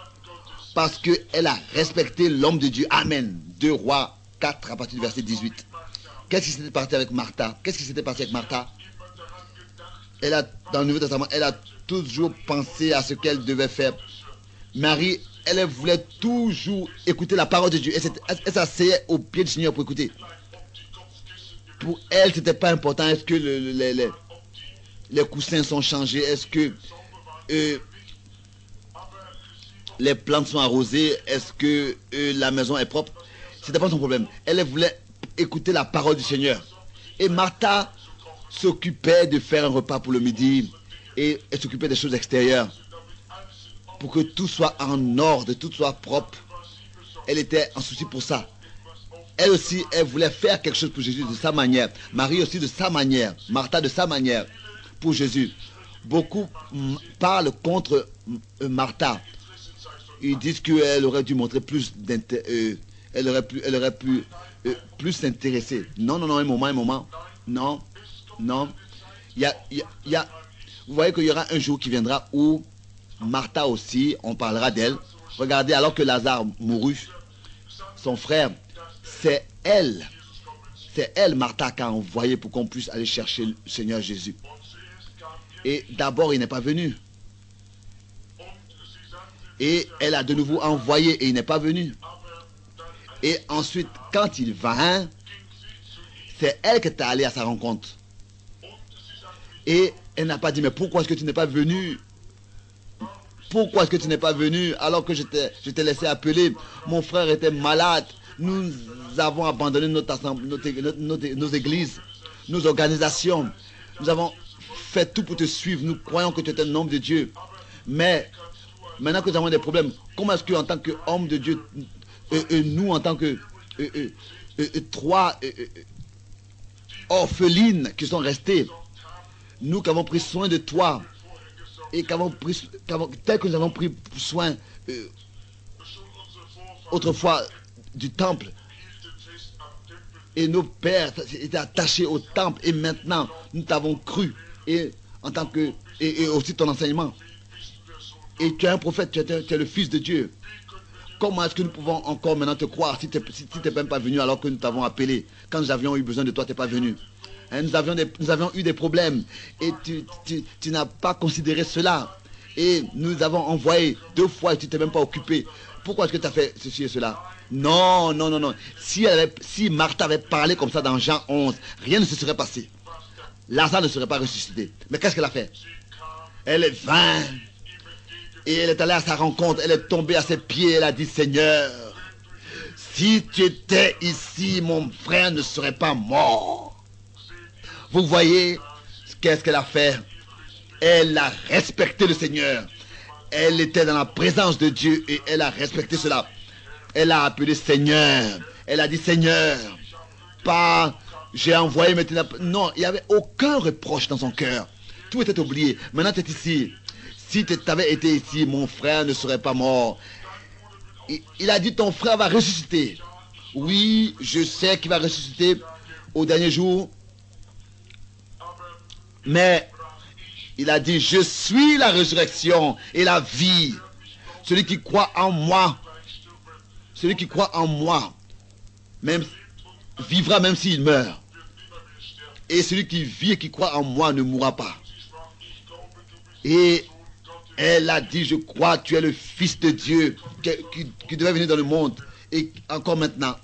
Parce qu'elle a respecté l'homme de Dieu. Amen. 2 Rois 4 à partir du verset 18. Qu'est-ce qui s'était passé avec Martha? Dans le Nouveau Testament, elle a toujours pensé à ce qu'elle devait faire. Marie, elle voulait toujours écouter la parole de Dieu. Elle s'asseyait au pied du Seigneur pour écouter. Pour elle, ce n'était pas important. Est-ce que les coussins sont changés? Est-ce que les plantes sont arrosées? Est-ce que la maison est propre? Ce n'était pas son problème. Elle voulait écouter la parole du Seigneur. Et Martha s'occupait de faire un repas pour le midi et elle s'occupait des choses extérieures pour que tout soit en ordre, tout soit propre. Elle était en souci pour ça. Elle aussi, elle voulait faire quelque chose pour Jésus de sa manière. Marie aussi de sa manière. Martha de sa manière pour Jésus. Beaucoup parlent contre Martha. Ils disent qu'elle aurait dû montrer plus d'intérêt. Elle aurait pu plus s'intéresser. Non, non, non, un moment. Non. Vous voyez qu'il y aura un jour qui viendra où Martha aussi, on parlera d'elle. Regardez, alors que Lazare mourut, son frère, c'est elle, Martha, qui a envoyé pour qu'on puisse aller chercher le Seigneur Jésus. Et d'abord, il n'est pas venu. Et elle a de nouveau envoyé et il n'est pas venu. Et ensuite, quand il vint, c'est elle qui est allée à sa rencontre. Et elle n'a pas dit, mais pourquoi est-ce que tu n'es pas venu? Pourquoi est-ce que tu n'es pas venu alors que je t'ai laissé appeler? Mon frère était malade. Nous avons abandonné nos églises, nos organisations. Nous avons fait tout pour te suivre. Nous croyons que tu es un homme de Dieu. Mais maintenant que nous avons des problèmes, comment est-ce qu'en tant qu'homme de Dieu, nous en tant que 3 orphelines qui sont restées, nous qui avons pris soin de toi, et tel que nous avons pris soin autrefois du temple, et nos pères étaient attachés au temple, et maintenant nous t'avons cru, et en tant que et aussi ton enseignement, et tu es un prophète, tu es le fils de Dieu. Comment est-ce que nous pouvons encore maintenant te croire si tu n'es même pas venu alors que nous t'avons appelé? Quand nous avions eu besoin de toi, tu n'es pas venu. Hein, nous avions eu des problèmes et tu n'as pas considéré cela. Et nous avons envoyé 2 fois et tu t'es même pas occupé. Pourquoi est-ce que tu as fait ceci et cela? Non, non, non, non. Si Marthe avait parlé comme ça dans Jean 11, rien ne se serait passé. Lazare ne serait pas ressuscité. Mais qu'est-ce qu'elle a fait? Elle est vint et elle est allée à sa rencontre. Elle est tombée à ses pieds. Elle a dit, Seigneur, si tu étais ici, mon frère ne serait pas mort. Vous voyez qu'est-ce qu'elle a fait? Elle a respecté le Seigneur. Elle était dans la présence de Dieu et elle a respecté cela. Elle a appelé Seigneur. Elle a dit, Seigneur, pas j'ai envoyé maintenant. Non, il n'y avait aucun reproche dans son cœur. Tout était oublié. Maintenant, tu es ici. Si tu avais été ici, mon frère ne serait pas mort. Il a dit, ton frère va ressusciter. Oui, je sais qu'il va ressusciter au dernier jour. Mais il a dit, je suis la résurrection et la vie. Celui qui croit en moi, même vivra même s'il meurt. Et celui qui vit et qui croit en moi ne mourra pas. Et elle a dit, je crois, tu es le Fils de Dieu qui devait venir dans le monde. Et encore maintenant,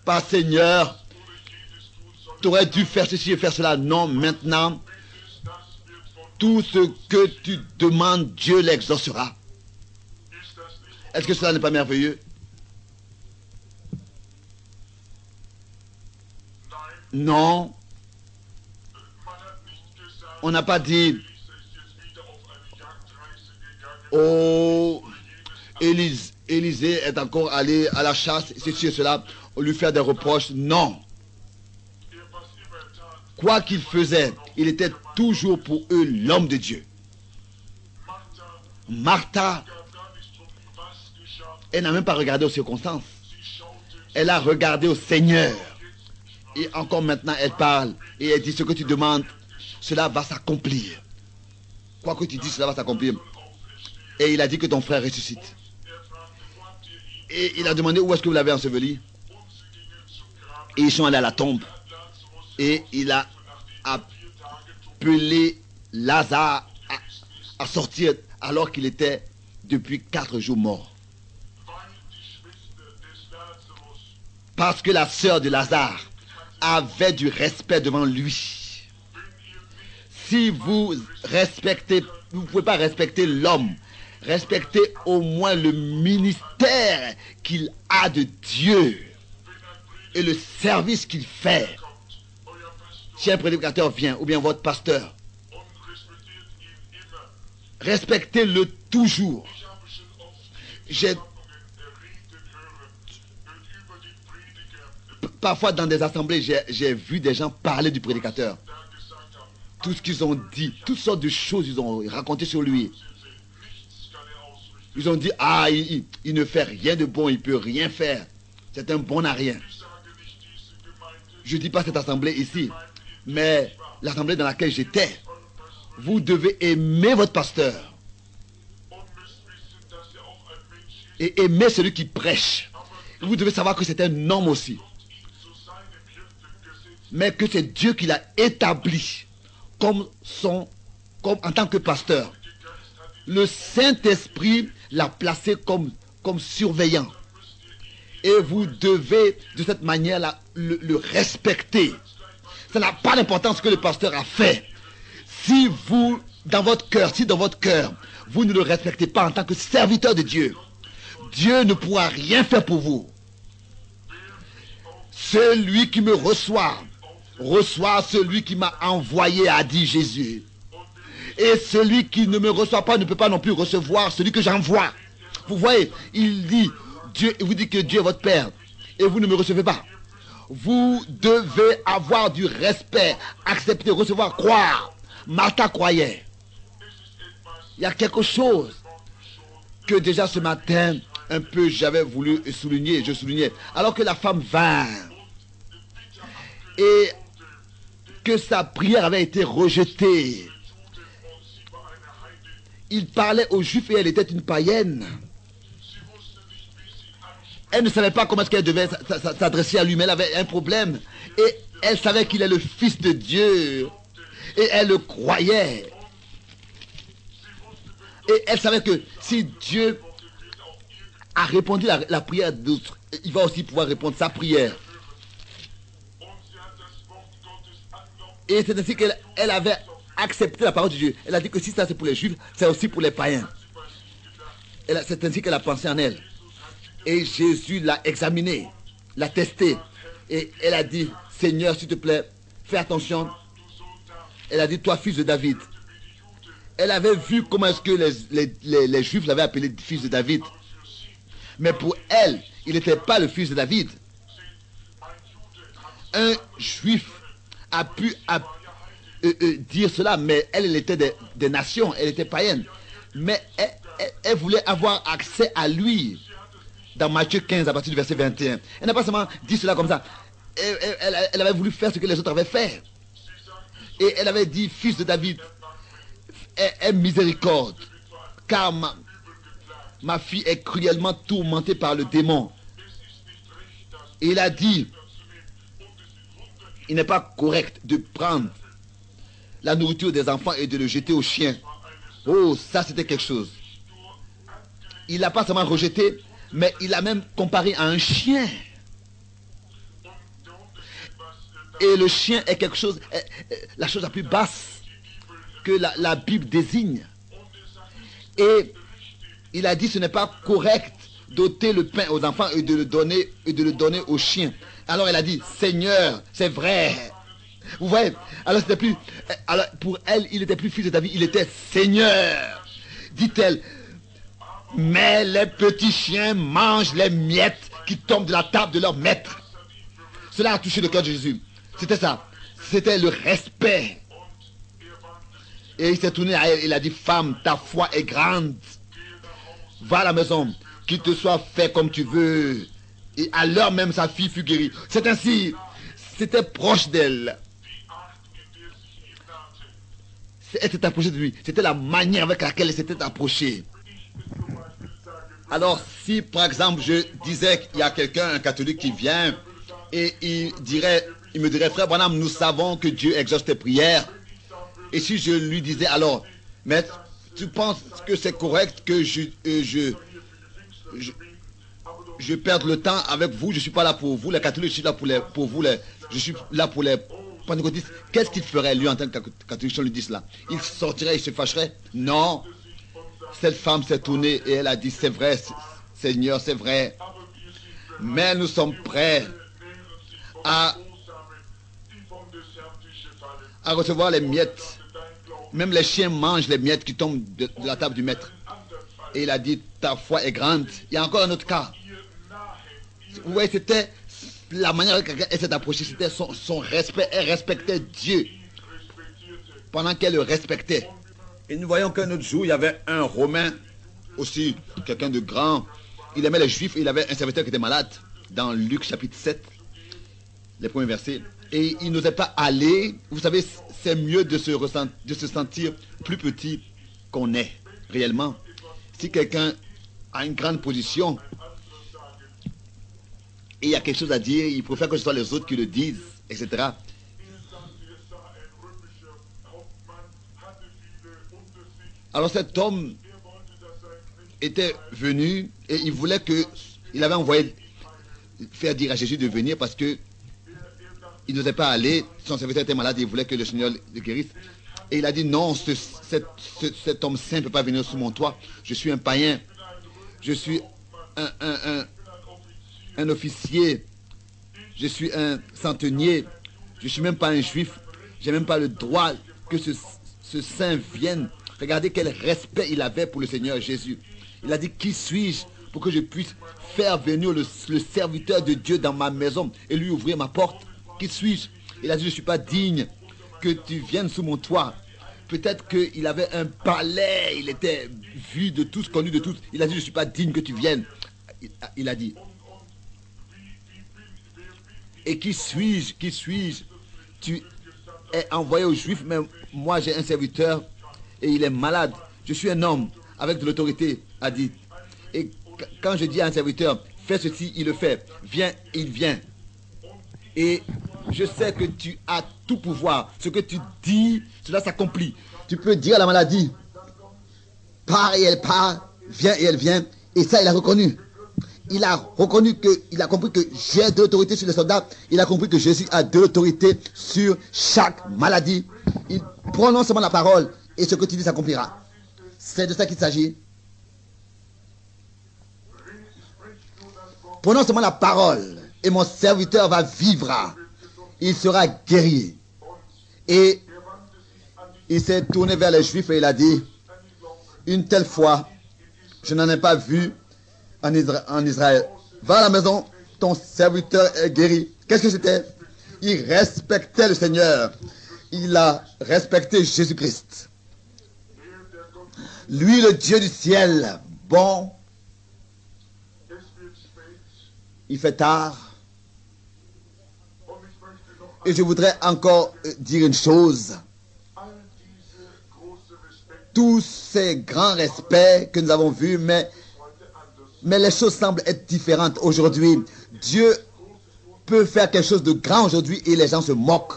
pas Seigneur, tu aurais dû faire ceci et faire cela. Non, maintenant, tout ce que tu demandes, Dieu l'exaucera. Est-ce que cela n'est pas merveilleux? Non. On n'a pas dit, oh, Élisée est encore allé à la chasse, ceci et cela, on lui fait des reproches. Non. Quoi qu'il faisait, il était toujours pour eux l'homme de Dieu. Martha, elle n'a même pas regardé aux circonstances. Elle a regardé au Seigneur. Et encore maintenant, elle parle. Et elle dit, ce que tu demandes, cela va s'accomplir. Quoi que tu dis, cela va s'accomplir. Et il a dit que ton frère ressuscite. Et il a demandé, où est-ce que vous l'avez enseveli? Et ils sont allés à la tombe. Et il a appelé Lazare à sortir alors qu'il était depuis 4 jours mort. Parce que la sœur de Lazare avait du respect devant lui. Si vous respectez, vous ne pouvez pas respecter l'homme, respectez au moins le ministère qu'il a de Dieu et le service qu'il fait. Si un prédicateur vient, ou bien votre pasteur, respectez-le toujours. Parfois dans des assemblées, j'ai vu des gens parler du prédicateur. Tout ce qu'ils ont dit, toutes sortes de choses ils ont raconté sur lui. Ils ont dit, ah, il ne fait rien de bon, il ne peut rien faire. C'est un bon à rien. Je ne dis pas cette assemblée ici, mais l'assemblée dans laquelle j'étais. Vous devez aimer votre pasteur. Et aimer celui qui prêche. Vous devez savoir que c'est un homme aussi. Mais que c'est Dieu qui l'a établi comme en tant que pasteur. Le Saint-Esprit l'a placé comme surveillant. Et vous devez de cette manière-là le respecter. Ça n'a pas d'importance ce que le pasteur a fait. Si vous, dans votre cœur, vous ne le respectez pas en tant que serviteur de Dieu, Dieu ne pourra rien faire pour vous. Celui qui me reçoit celui qui m'a envoyé, a dit Jésus. Et celui qui ne me reçoit pas ne peut pas non plus recevoir celui que j'envoie. Vous voyez, il dit, vous dit que Dieu est votre Père et vous ne me recevez pas. Vous devez avoir du respect, accepter, recevoir, croire. Martha croyait. Il y a quelque chose que déjà ce matin, un peu j'avais voulu souligner, je soulignais. Alors que la femme vint et que sa prière avait été rejetée. il parlait aux Juifs et elle était une païenne. Elle ne savait pas comment est-ce qu'elle devait s'adresser à lui, mais elle avait un problème. Et elle savait qu'il est le Fils de Dieu. Et elle le croyait. Et elle savait que si Dieu a répondu la prière d'autres, il va aussi pouvoir répondre sa prière. Et c'est ainsi qu'elle avait accepté la parole de Dieu. Elle a dit que si ça c'est pour les Juifs, c'est aussi pour les païens. C'est ainsi qu'elle a pensé en elle. Et Jésus l'a examiné, l'a testé. Et elle a dit, Seigneur, s'il te plaît, fais attention. Elle a dit, toi, fils de David. Elle avait vu comment est-ce que les Juifs l'avaient appelé fils de David. Mais pour elle, il n'était pas le fils de David. Un Juif a pu dire cela, mais elle était des nations, elle était païenne. Mais elle voulait avoir accès à lui. Dans Matthieu 15, à partir du verset 21. Elle n'a pas seulement dit cela comme ça. Elle avait voulu faire ce que les autres avaient fait. Et elle avait dit, fils de David, aie miséricorde, car ma fille est cruellement tourmentée par le démon. Et il a dit, il n'est pas correct de prendre la nourriture des enfants et de le jeter aux chiens. Oh, ça c'était quelque chose. Il n'a pas seulement rejeté, mais il a même comparé à un chien. Et le chien est quelque chose, la chose la plus basse que la Bible désigne. Et il a dit ce n'est pas correct d'ôter le pain aux enfants et de le donner aux chiens. Alors elle a dit, Seigneur, c'est vrai. Vous voyez, alors c'était plus, alors pour elle, il n'était plus fils de David, il était Seigneur. Dit-elle, mais les petits chiens mangent les miettes qui tombent de la table de leur maître. Cela a touché le cœur de Jésus. C'était ça. C'était le respect. Et il s'est tourné à elle. Il a dit, femme, ta foi est grande. Va à la maison. Qu'il te soit fait comme tu veux. Et à l'heure même, sa fille fut guérie. C'est ainsi. C'était proche d'elle. Elle s'était approchée de lui. C'était la manière avec laquelle elle s'était approchée. Alors, si par exemple je disais qu'il y a quelqu'un, un catholique qui vient et il me dirait, frère Branham, nous savons que Dieu exauce tes prières. Et si je lui disais, alors, maître, tu penses que c'est correct que je perde le temps avec vous? Je ne suis pas là pour vous, les catholiques, je suis là pour vous, je suis là pour les pentecôtistes. Qu'est-ce qu'il ferait, lui, en tant que catholique, si on lui dit cela? Il sortirait, il se fâcherait? Non. Cette femme s'est tournée et elle a dit, c'est vrai, Seigneur, c'est vrai. Mais nous sommes prêts à recevoir les miettes. Même les chiens mangent les miettes qui tombent de la table du maître. Et il a dit, ta foi est grande. Il y a encore un autre cas. Vous voyez, c'était la manière avec laquelle elle s'est approchée, c'était son respect. Elle respectait Dieu pendant qu'elle le respectait. Et nous voyons qu'un autre jour, il y avait un Romain, aussi quelqu'un de grand. Il aimait les Juifs et il avait un serviteur qui était malade. Dans Luc chapitre 7, les premiers versets. Et il n'osait pas aller. Vous savez, c'est mieux de se sentir plus petit qu'on est, réellement. Si quelqu'un a une grande position et il y a quelque chose à dire, il préfère que ce soit les autres qui le disent, etc. Alors cet homme était venu et il avait envoyé faire dire à Jésus de venir parce que il n'osait pas aller, son serviteur était malade et il voulait que le Seigneur le guérisse. Et il a dit non, cet homme saint ne peut pas venir sous mon toit. Je suis un païen, je suis un officier, je suis un centenier, je ne suis même pas un juif, je n'ai même pas le droit que ce saint vienne. Regardez quel respect il avait pour le Seigneur Jésus. Il a dit, qui suis-je pour que je puisse faire venir le serviteur de Dieu dans ma maison et lui ouvrir ma porte? Qui suis-je? Il a dit, je ne suis pas digne que tu viennes sous mon toit. Peut-être qu'il avait un palais, il était vu de tous, connu de tous. Il a dit, je ne suis pas digne que tu viennes. Il a dit. Et qui suis-je? Qui suis-je? Tu es envoyé aux Juifs, mais moi j'ai un serviteur et il est malade. je suis un homme avec de l'autorité, a dit. Et quand je dis à un serviteur, fais ceci, il le fait. Viens, il vient. Et je sais que tu as tout pouvoir. Ce que tu dis, cela s'accomplit. Tu peux dire à la maladie, pars et elle part, viens et elle vient. Et ça, il a reconnu. Il a reconnu il a compris que j'ai de l'autorité sur les soldats. Il a compris que Jésus a de l'autorité sur chaque maladie. Il prononce seulement la parole et ce que tu dis s'accomplira. C'est de ça qu'il s'agit. Prononce seulement la parole et mon serviteur va vivre. Il sera guéri. Et il s'est tourné vers les Juifs et il a dit, une telle fois, je n'en ai pas vu en Israël. Va à la maison, ton serviteur est guéri. Qu'est-ce que c'était? Il respectait le Seigneur. Il a respecté Jésus-Christ. Lui, le Dieu du ciel, bon. Il fait tard. Et je voudrais encore dire une chose. Tous ces grands respects que nous avons vus, mais les choses semblent être différentes aujourd'hui. Dieu peut faire quelque chose de grand aujourd'hui et les gens se moquent.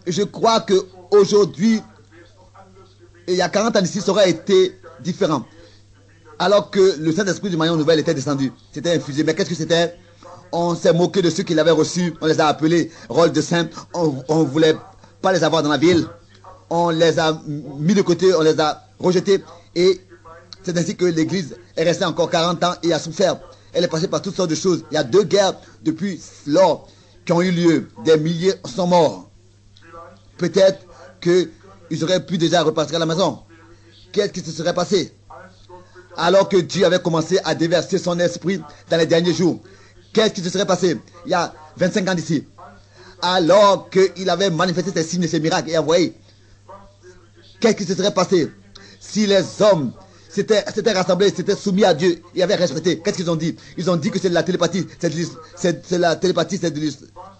Je crois qu'aujourd'hui, il y a 40 ans ici, ça aurait été différent. Alors que le Saint-Esprit du Maillon Nouvelle était descendu. C'était infusé. Mais qu'est-ce que c'était? On s'est moqué de ceux qui l'avaient reçu. On les a appelés rôles de saints. On ne voulait pas les avoir dans la ville. On les a mis de côté. On les a rejetés. Et c'est ainsi que l'Église est restée encore 40 ans et a souffert. Elle est passée par toutes sortes de choses. Il y a 2 guerres depuis lors qui ont eu lieu. Des milliers sont morts. Peut-être qu'ils auraient pu déjà repartir à la maison. Qu'est-ce qui se serait passé? Alors que Dieu avait commencé à déverser son esprit dans les derniers jours. Qu'est-ce qui se serait passé il y a 25 ans d'ici? Alors qu'il avait manifesté ses signes et ses miracles et envoyé. Qu'est-ce qui se serait passé si les hommes s'étaient rassemblés, s'étaient soumis à Dieu et avaient respecté? Qu'est-ce qu'ils ont dit? Ils ont dit que c'est de la télépathie. C'est la télépathie, c'est de l'histoire.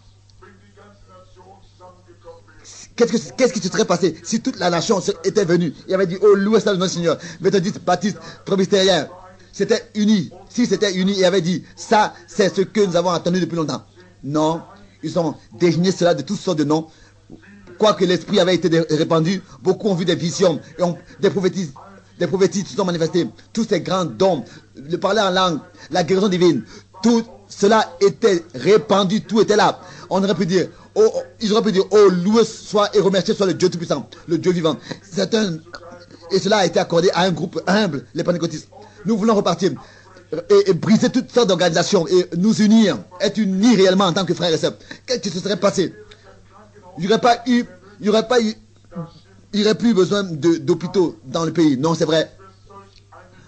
Qu'est-ce qui se serait passé si toute la nation était venue et avait dit, oh, loué soit le nom du Seigneur, méthodiste, baptiste, presbytérien, c'était uni. Si c'était uni et avait dit, ça, c'est ce que nous avons attendu depuis longtemps. Non, ils ont désigné cela de toutes sortes de noms. Quoique l'esprit avait été répandu, beaucoup ont vu des visions, et des prophéties se sont manifestées. Tous ces grands dons, le parler en langue, la guérison divine, tout cela était répandu, tout était là. On aurait pu dire, ils auraient pu dire, oh, loué soit et remercié soit le Dieu Tout-Puissant, le Dieu vivant. Et cela a été accordé à un groupe humble, les pentecôtistes. Nous voulons repartir et briser toutes sortes d'organisations et nous unir, être unis réellement en tant que frères et sœurs. Qu'est-ce qui se serait passé? Il n'y aurait plus besoin d'hôpitaux dans le pays. Non, c'est vrai.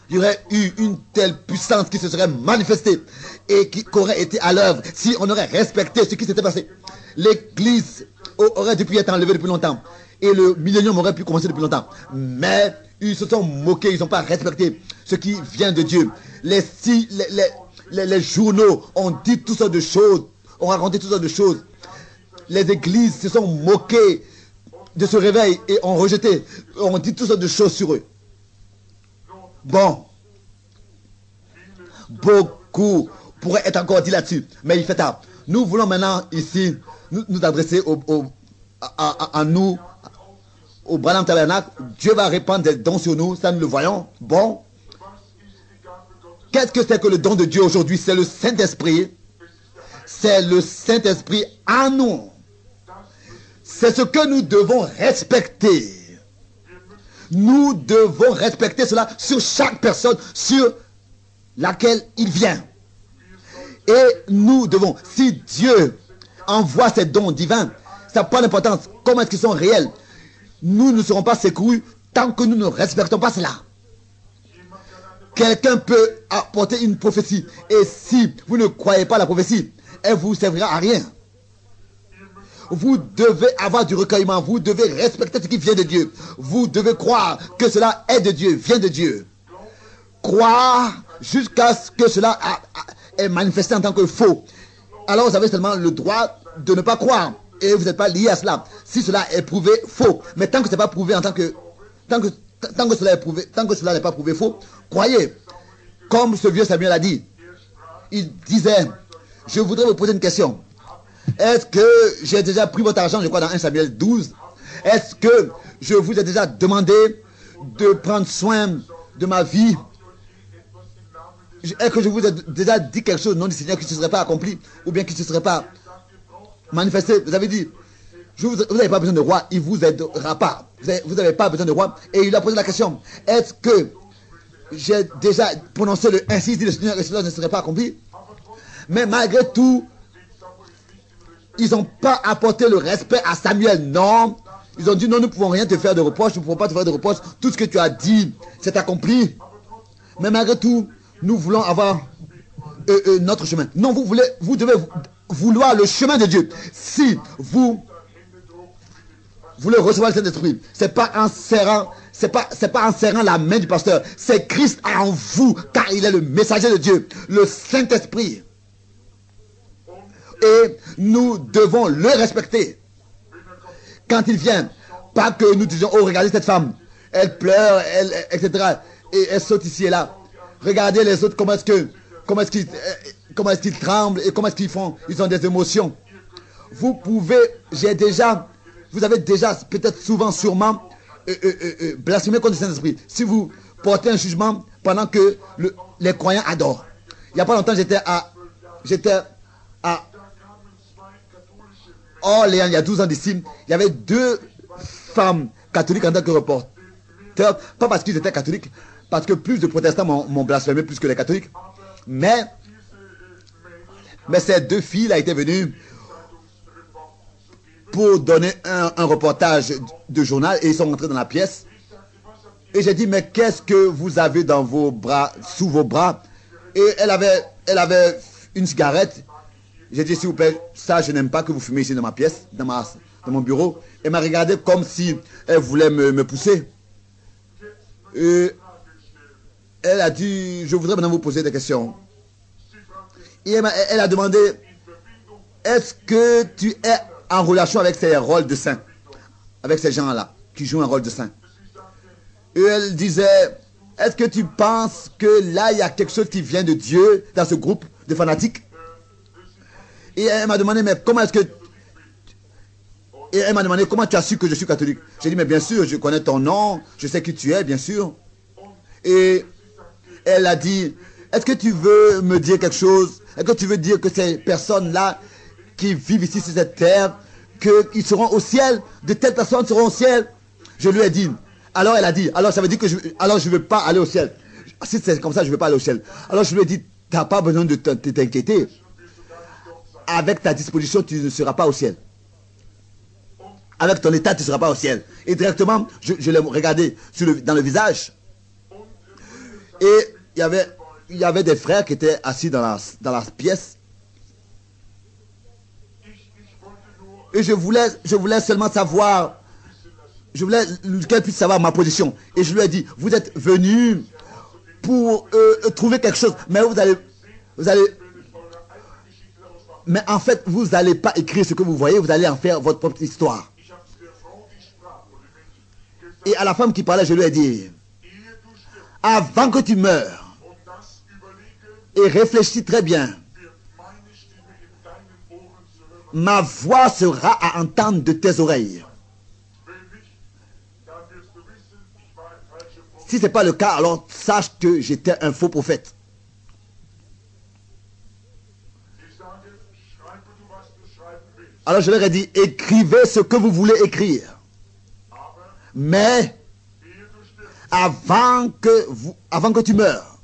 Il y aurait eu une telle puissance qui se serait manifestée et qui aurait été à l'œuvre si on aurait respecté ce qui s'était passé. L'Église aurait dû être enlevée depuis longtemps et le millénium aurait pu commencer depuis longtemps. Mais ils se sont moqués, ils n'ont pas respecté ce qui vient de Dieu. Les journaux ont dit toutes sortes de choses, ont raconté toutes sortes de choses. Les églises se sont moquées de ce réveil et ont rejeté, ont dit toutes sortes de choses sur eux. Bon, beaucoup pourrait être encore dit là-dessus, mais il fait tard. Nous voulons maintenant ici nous adresser à nous, au Branham Tabernacle. Dieu va répandre des dons sur nous, ça nous le voyons. Bon, qu'est-ce que c'est que le don de Dieu aujourd'hui? C'est le Saint-Esprit. C'est le Saint-Esprit en nous. C'est ce que nous devons respecter. Nous devons respecter cela sur chaque personne sur laquelle il vient. Et nous devons, si Dieu envoie ces dons divins, ça n'a pas d'importance. Comment est-ce qu'ils sont réels? Nous ne serons pas secourus tant que nous ne respectons pas cela. Quelqu'un peut apporter une prophétie. Et si vous ne croyez pas à la prophétie, elle vous servira à rien. Vous devez avoir du recueillement. Vous devez respecter ce qui vient de Dieu. Vous devez croire que cela est de Dieu, vient de Dieu. Croire jusqu'à ce que cela est manifesté en tant que faux. Alors vous avez seulement le droit de ne pas croire. Et vous n'êtes pas lié à cela. Si cela est prouvé faux. Mais tant que ce n'est pas prouvé tant tant que cela est prouvé, tant que cela n'est pas prouvé faux, croyez. Comme ce vieux Samuel a dit, il disait, je voudrais vous poser une question. Est-ce que j'ai déjà pris votre argent, je crois dans 1 Samuel 12? Est-ce que je vous ai déjà demandé de prendre soin de ma vie? Est-ce que je vous ai déjà dit quelque chose au nom du Seigneur qui ne se serait pas accompli ou bien qui ne se serait pas manifesté? Vous avez dit, vous n'avez pas besoin de roi, il ne vous aidera pas. Vous n'avez pas besoin de roi. Et il a posé la question, est-ce que j'ai déjà prononcé le ainsi dit le Seigneur et cela ne serait pas accompli? Mais malgré tout, ils n'ont pas apporté le respect à Samuel. Non, ils ont dit non, nous ne pouvons rien te faire de reproche, nous ne pouvons pas te faire de reproche. Tout ce que tu as dit, c'est accompli. Mais malgré tout, nous voulons avoir notre chemin. Non, vous devez vouloir le chemin de Dieu. Si vous voulez recevoir le Saint-Esprit, c'est pas en serrant, c'est pas en serrant la main du pasteur, c'est Christ en vous, car il est le messager de Dieu, le Saint-Esprit. Et nous devons le respecter. Quand il vient, pas que nous disions, oh regardez cette femme, elle pleure, etc. Et elle saute ici et là. Regardez les autres, comment est-ce qu'ils tremblent et comment est-ce qu'ils font, ils ont des émotions. Vous avez déjà, peut-être souvent, sûrement, blasphémé contre le Saint-Esprit. Si vous portez un jugement pendant que les croyants adorent. Il n'y a pas longtemps, j'étais à Orléans, il y a 12 ans d'ici, il y avait 2 femmes catholiques en tant que reporters, pas parce qu'ils étaient catholiques, parce que plus de protestants m'ont blasphémé plus que les catholiques, mais ces 2 filles-là étaient venues pour donner un reportage de journal et ils sont rentrés dans la pièce. Et j'ai dit, mais qu'est-ce que vous avez dans vos bras, sous vos bras? Et elle avait une cigarette. J'ai dit, s'il vous plaît, ça, je n'aime pas que vous fumez ici dans ma pièce, dans mon bureau. Elle m'a regardé comme si elle voulait me pousser. Et elle a dit, je voudrais maintenant vous poser des questions. Et elle a demandé, est-ce que tu es en relation avec ces rôles de saint, avec ces gens-là, qui jouent un rôle de saint? Et elle disait, est-ce que tu penses que là, il y a quelque chose qui vient de Dieu dans ce groupe de fanatiques? Et elle m'a demandé, mais comment est-ce que... Et elle m'a demandé, comment tu as su que je suis catholique? J'ai dit, mais bien sûr, je connais ton nom, je sais qui tu es, bien sûr. Et elle a dit, est-ce que tu veux me dire quelque chose? Est-ce que tu veux dire que ces personnes-là qui vivent ici sur cette terre, qu'ils seront au ciel? De telles personnes seront au ciel? Je lui ai dit. Alors elle a dit, alors ça veut dire que je ne veux pas aller au ciel. Si c'est comme ça, je ne veux pas aller au ciel. Alors je lui ai dit, tu n'as pas besoin de t'inquiéter. Avec ta disposition, tu ne seras pas au ciel. Avec ton état, tu ne seras pas au ciel. Et directement, je l'ai regardé dans le visage. Et il y avait des frères qui étaient assis dans la pièce. Et je voulais seulement savoir, je voulais qu'elle puisse savoir ma position. Et je lui ai dit, vous êtes venus pour trouver quelque chose, mais vous allez... Mais en fait, vous n'allez pas écrire ce que vous voyez, vous allez en faire votre propre histoire. Et à la femme qui parlait, je lui ai dit, avant que tu meurs, et réfléchis très bien, ma voix sera à entendre de tes oreilles. Si ce n'est pas le cas, alors sache que j'étais un faux prophète. Alors je leur ai dit, écrivez ce que vous voulez écrire. Mais, avant que tu meurs,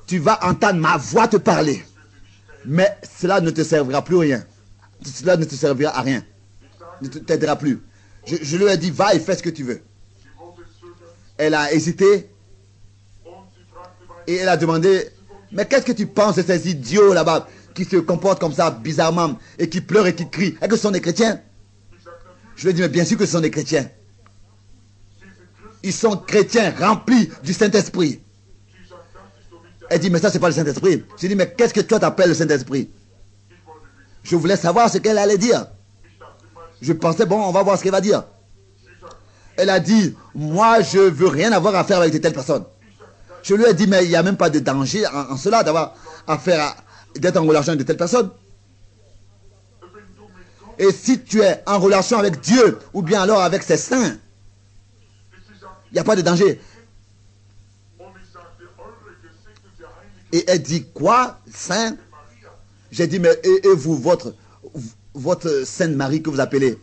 tu vas entendre ma voix te parler. Mais cela ne te servira plus à rien. Cela ne te servira à rien. Ne t'aidera plus. Je lui ai dit, va et fais ce que tu veux. Elle a hésité. Et elle a demandé, mais qu'est-ce que tu penses de ces idiots là-bas qui se comportent comme ça bizarrement et qui pleurent et qui crient? Est-ce que ce sont des chrétiens? Je lui ai dit, mais bien sûr que ce sont des chrétiens. Ils sont chrétiens remplis du Saint-Esprit. Elle dit, mais ça, c'est pas le Saint-Esprit. J'ai dit, mais qu'est-ce que toi t'appelles le Saint-Esprit? Je voulais savoir ce qu'elle allait dire. Je pensais, bon, on va voir ce qu'elle va dire. Elle a dit, moi je veux rien avoir à faire avec de telles personnes. Je lui ai dit, mais il n'y a même pas de danger en cela d'avoir affaire d'être en relation avec de telles personnes. Et si tu es en relation avec Dieu, ou bien alors avec ses saints, il n'y a pas de danger. Et elle dit, quoi, saint? J'ai dit, mais et vous, votre Sainte Marie que vous appelez,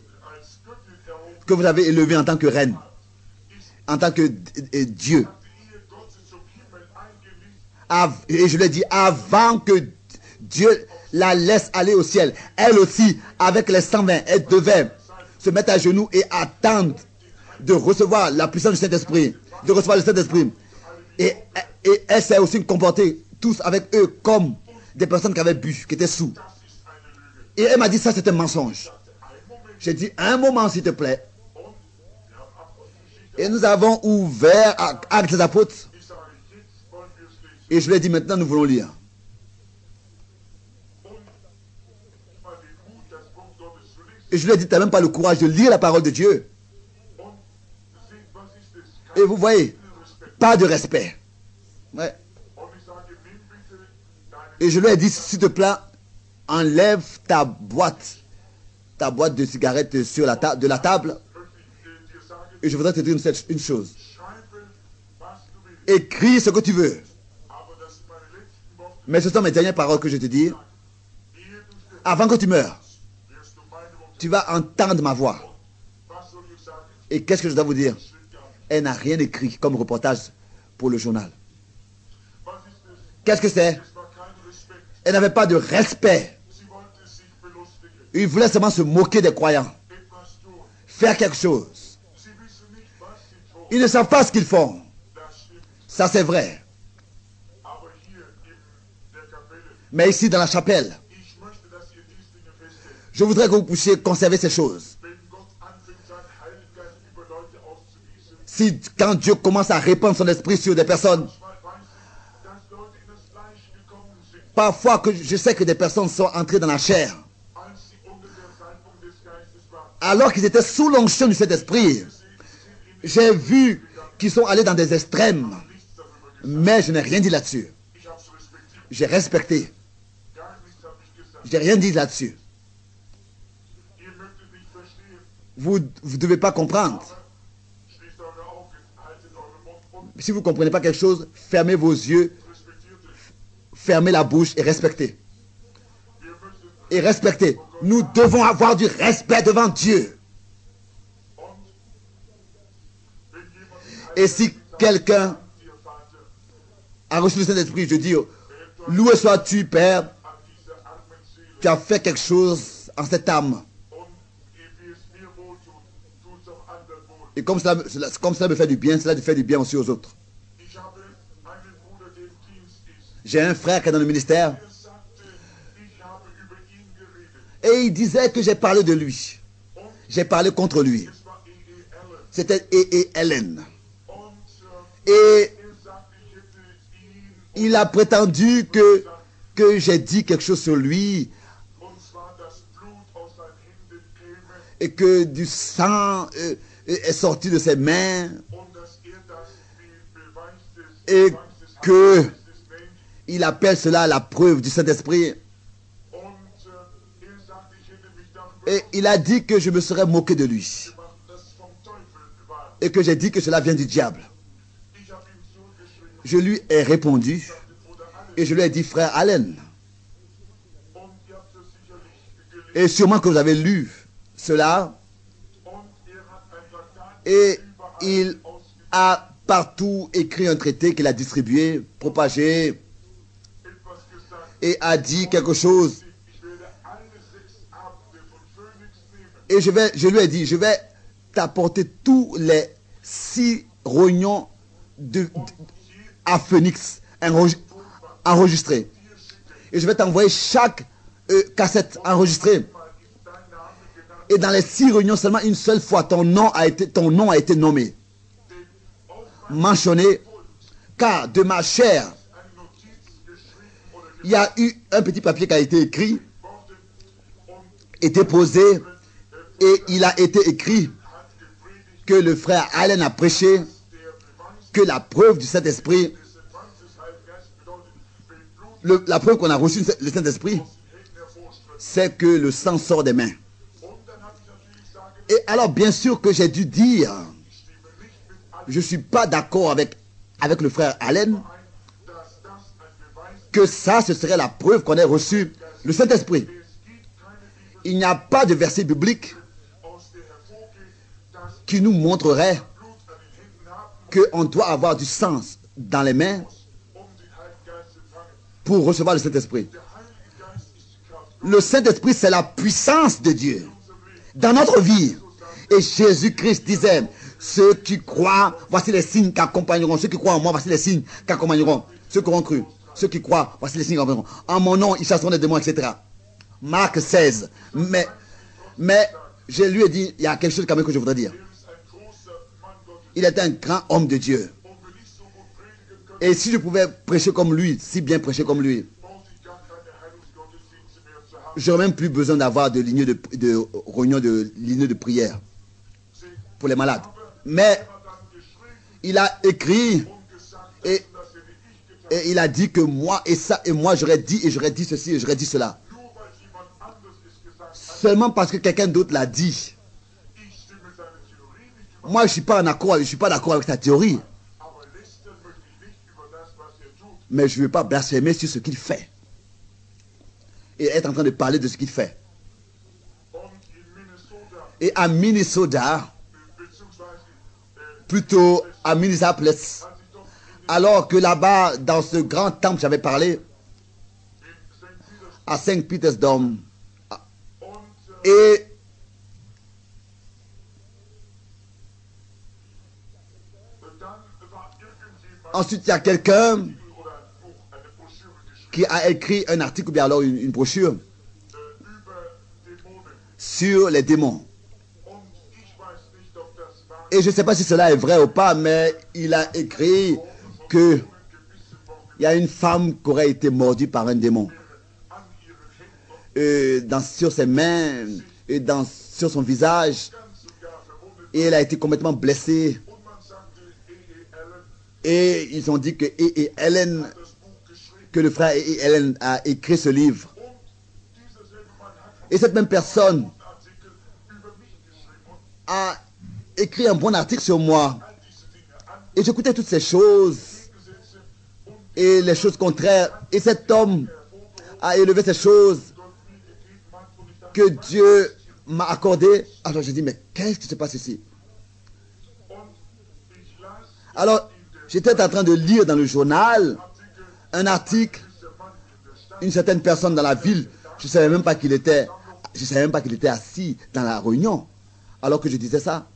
que vous avez élevée en tant que reine, en tant que Dieu. Et je lui ai dit, avant que Dieu la laisse aller au ciel, elle aussi, avec les 120, elle devait se mettre à genoux et attendre de recevoir la puissance du Saint-Esprit, de recevoir le Saint-Esprit. Et elle s'est aussi comportée tous avec eux comme des personnes qui avaient bu, qui étaient sous. Et elle m'a dit, ça c'est un mensonge. J'ai dit, un moment s'il te plaît. Et nous avons ouvert Actes des Apôtres. Et je lui ai dit, maintenant nous voulons lire. Et je lui ai dit, tu n'as même pas le courage de lire la parole de Dieu. Et vous voyez, pas de respect. Ouais. Et je lui ai dit, s'il te plaît, enlève ta boîte de cigarettes sur de la table. Et je voudrais te dire une chose. Écris ce que tu veux. Mais ce sont mes dernières paroles que je te dis. Avant que tu meurs, tu vas entendre ma voix. Et qu'est-ce que je dois vous dire? Elle n'a rien écrit comme reportage pour le journal. Qu'est-ce que c'est? Elle n'avait pas de respect. Il voulait seulement se moquer des croyants. Faire quelque chose. Ils ne savent pas ce qu'ils font. Ça c'est vrai. Mais ici dans la chapelle, je voudrais que vous puissiez conserver ces choses. Si quand Dieu commence à répandre son esprit sur des personnes, parfois que je sais que des personnes sont entrées dans la chair, alors qu'ils étaient sous l'onction du Saint-Esprit, j'ai vu qu'ils sont allés dans des extrêmes, mais je n'ai rien dit là-dessus. J'ai respecté. J'ai rien dit là-dessus. Vous ne devez pas comprendre. Si vous ne comprenez pas quelque chose, fermez vos yeux, fermez la bouche et respectez. Et respectez. Nous devons avoir du respect devant Dieu. Et si quelqu'un a reçu le Saint-Esprit, je dis, loué sois-tu, Père, tu as fait quelque chose en cette âme. Et comme cela me fait du bien, cela fait du bien aussi aux autres. J'ai un frère qui est dans le ministère. Et il disait que j'ai parlé de lui. J'ai parlé contre lui. C'était Ellen. Et il a prétendu que j'ai dit quelque chose sur lui. Et que du sang est sorti de ses mains. Et que il appelle cela la preuve du Saint-Esprit. Et il a dit que je me serais moqué de lui. Et que j'ai dit que cela vient du diable. Je lui ai répondu. Et je lui ai dit, frère Allen. Et sûrement que vous avez lu cela. Et il a partout écrit un traité qu'il a distribué, propagé. Et a dit quelque chose. Et je lui ai dit, je vais t'apporter tous les 6 rognons à Phoenix enregistrés. Et je vais t'envoyer chaque cassette enregistrée. Et dans les 6 réunions, seulement une seule fois, ton nom a été nommé. Mentionné. Car de ma chair, il y a eu un petit papier qui a été écrit, été posé, et il a été écrit que le frère Allen a prêché, que la preuve du Saint-Esprit, la preuve qu'on a reçu le Saint-Esprit, c'est que le sang sort des mains. Et alors, bien sûr que j'ai dû dire, je ne suis pas d'accord avec le frère Allen, que ça, ce serait la preuve qu'on ait reçu le Saint-Esprit. Il n'y a pas de verset biblique qui nous montrerait qu'on doit avoir du sang dans les mains pour recevoir le Saint-Esprit. Le Saint-Esprit, c'est la puissance de Dieu dans notre vie. Et Jésus-Christ disait, ceux qui croient, voici les signes qui accompagneront. Ceux qui croient en moi, voici les signes qui accompagneront. Ceux qui auront cru. Ceux qui croient, voici les signes qui accompagneront. En mon nom, ils chasseront des démons, etc. Marc 16. Mais je lui ai dit, il y a quelque chose quand même que je voudrais dire. Il était un grand homme de Dieu. Et si je pouvais prêcher comme lui, si bien prêcher comme lui, j'aurais même plus besoin d'avoir de réunion de lignes de prière pour les malades. Mais il a écrit et il a dit que moi et ça et moi j'aurais dit ceci et j'aurais dit cela. Seulement parce que quelqu'un d'autre l'a dit. Moi je suis pas d'accord avec sa théorie. Mais je ne veux pas blasphémer sur ce qu'il fait. Et être en train de parler de ce qu'il fait. Et à Minnesota, plutôt à Minneapolis, alors que là-bas, dans ce grand temple, j'avais parlé, à Saint Peter's Dome, et ensuite il y a quelqu'un qui a écrit un article ou bien alors une brochure sur les démons. Et je ne sais pas si cela est vrai ou pas, mais il a écrit que il y a une femme qui aurait été mordue par un démon. Sur ses mains et sur son visage. Et elle a été complètement blessée. Et ils ont dit que que le frère Ellen a écrit ce livre. Et cette même personne a écrit un bon article sur moi. Et j'écoutais toutes ces choses et les choses contraires. Et cet homme a élevé ces choses que Dieu m'a accordées. Alors j'ai dit, mais qu'est-ce qui se passe ici? Alors j'étais en train de lire dans le journal un article, une certaine personne dans la ville, je ne savais même pas qu'il était assis dans la réunion, alors que je disais ça.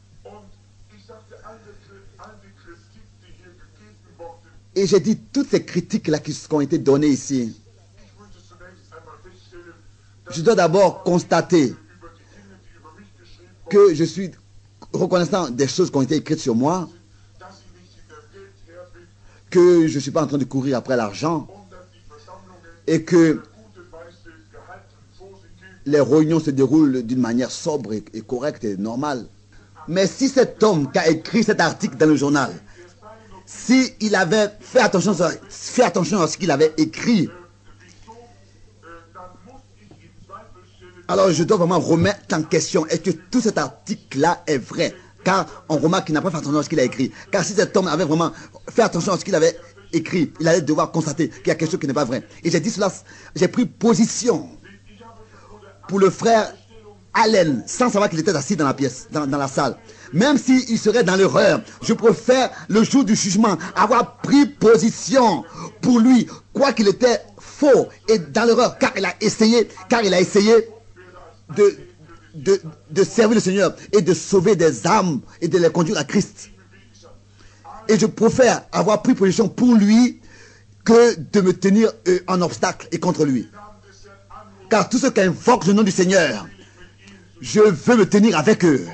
Et j'ai dit, toutes ces critiques-là qui ont été données ici, je dois d'abord constater que je suis reconnaissant des choses qui ont été écrites sur moi, que je ne suis pas en train de courir après l'argent et que les réunions se déroulent d'une manière sobre et correcte et normale. Mais si cet homme qui a écrit cet article dans le journal, s'il avait fait attention à ce qu'il avait écrit, alors je dois vraiment remettre en question, est-ce que tout cet article-là est vrai? Car on remarque qu'il n'a pas fait attention à ce qu'il a écrit. Car si cet homme avait vraiment fait attention à ce qu'il avait écrit, il allait devoir constater qu'il y a quelque chose qui n'est pas vrai. Et j'ai dit cela, j'ai pris position pour le frère Allen, sans savoir qu'il était assis dans la pièce, dans la salle. Même s'il serait dans l'erreur, je préfère le jour du jugement avoir pris position pour lui, quoi qu'il était faux et dans l'erreur, car il a essayé de servir le Seigneur et de sauver des âmes et de les conduire à Christ. Et je préfère avoir pris position pour lui que de me tenir en obstacle et contre lui. Car tous ceux qui invoquent le nom du Seigneur, je veux me tenir avec eux.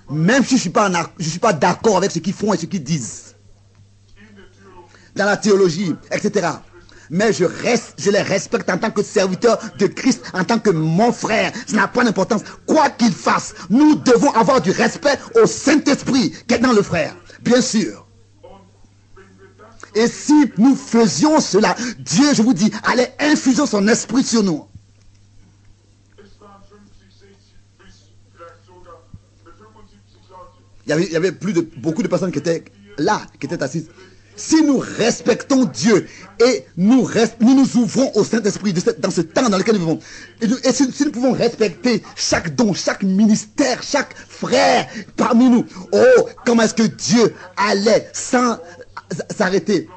Même si je ne suis pas d'accord avec ce qu'ils font et ce qu'ils disent. Dans la théologie, etc. mais je les respecte en tant que serviteur de Christ, en tant que mon frère. Ça n'a pas d'importance. Quoi qu'il fasse, nous devons avoir du respect au Saint-Esprit qui est dans le frère, bien sûr. Et si nous faisions cela, Dieu, je vous dis, allait infuser son esprit sur nous. Il y avait beaucoup de personnes qui étaient là, qui étaient assises. Si nous respectons Dieu et nous ouvrons au Saint-Esprit dans ce temps dans lequel nous vivons, et si nous pouvons respecter chaque don, chaque ministère, chaque frère parmi nous, oh, comment est-ce que Dieu allait sans s'arrêter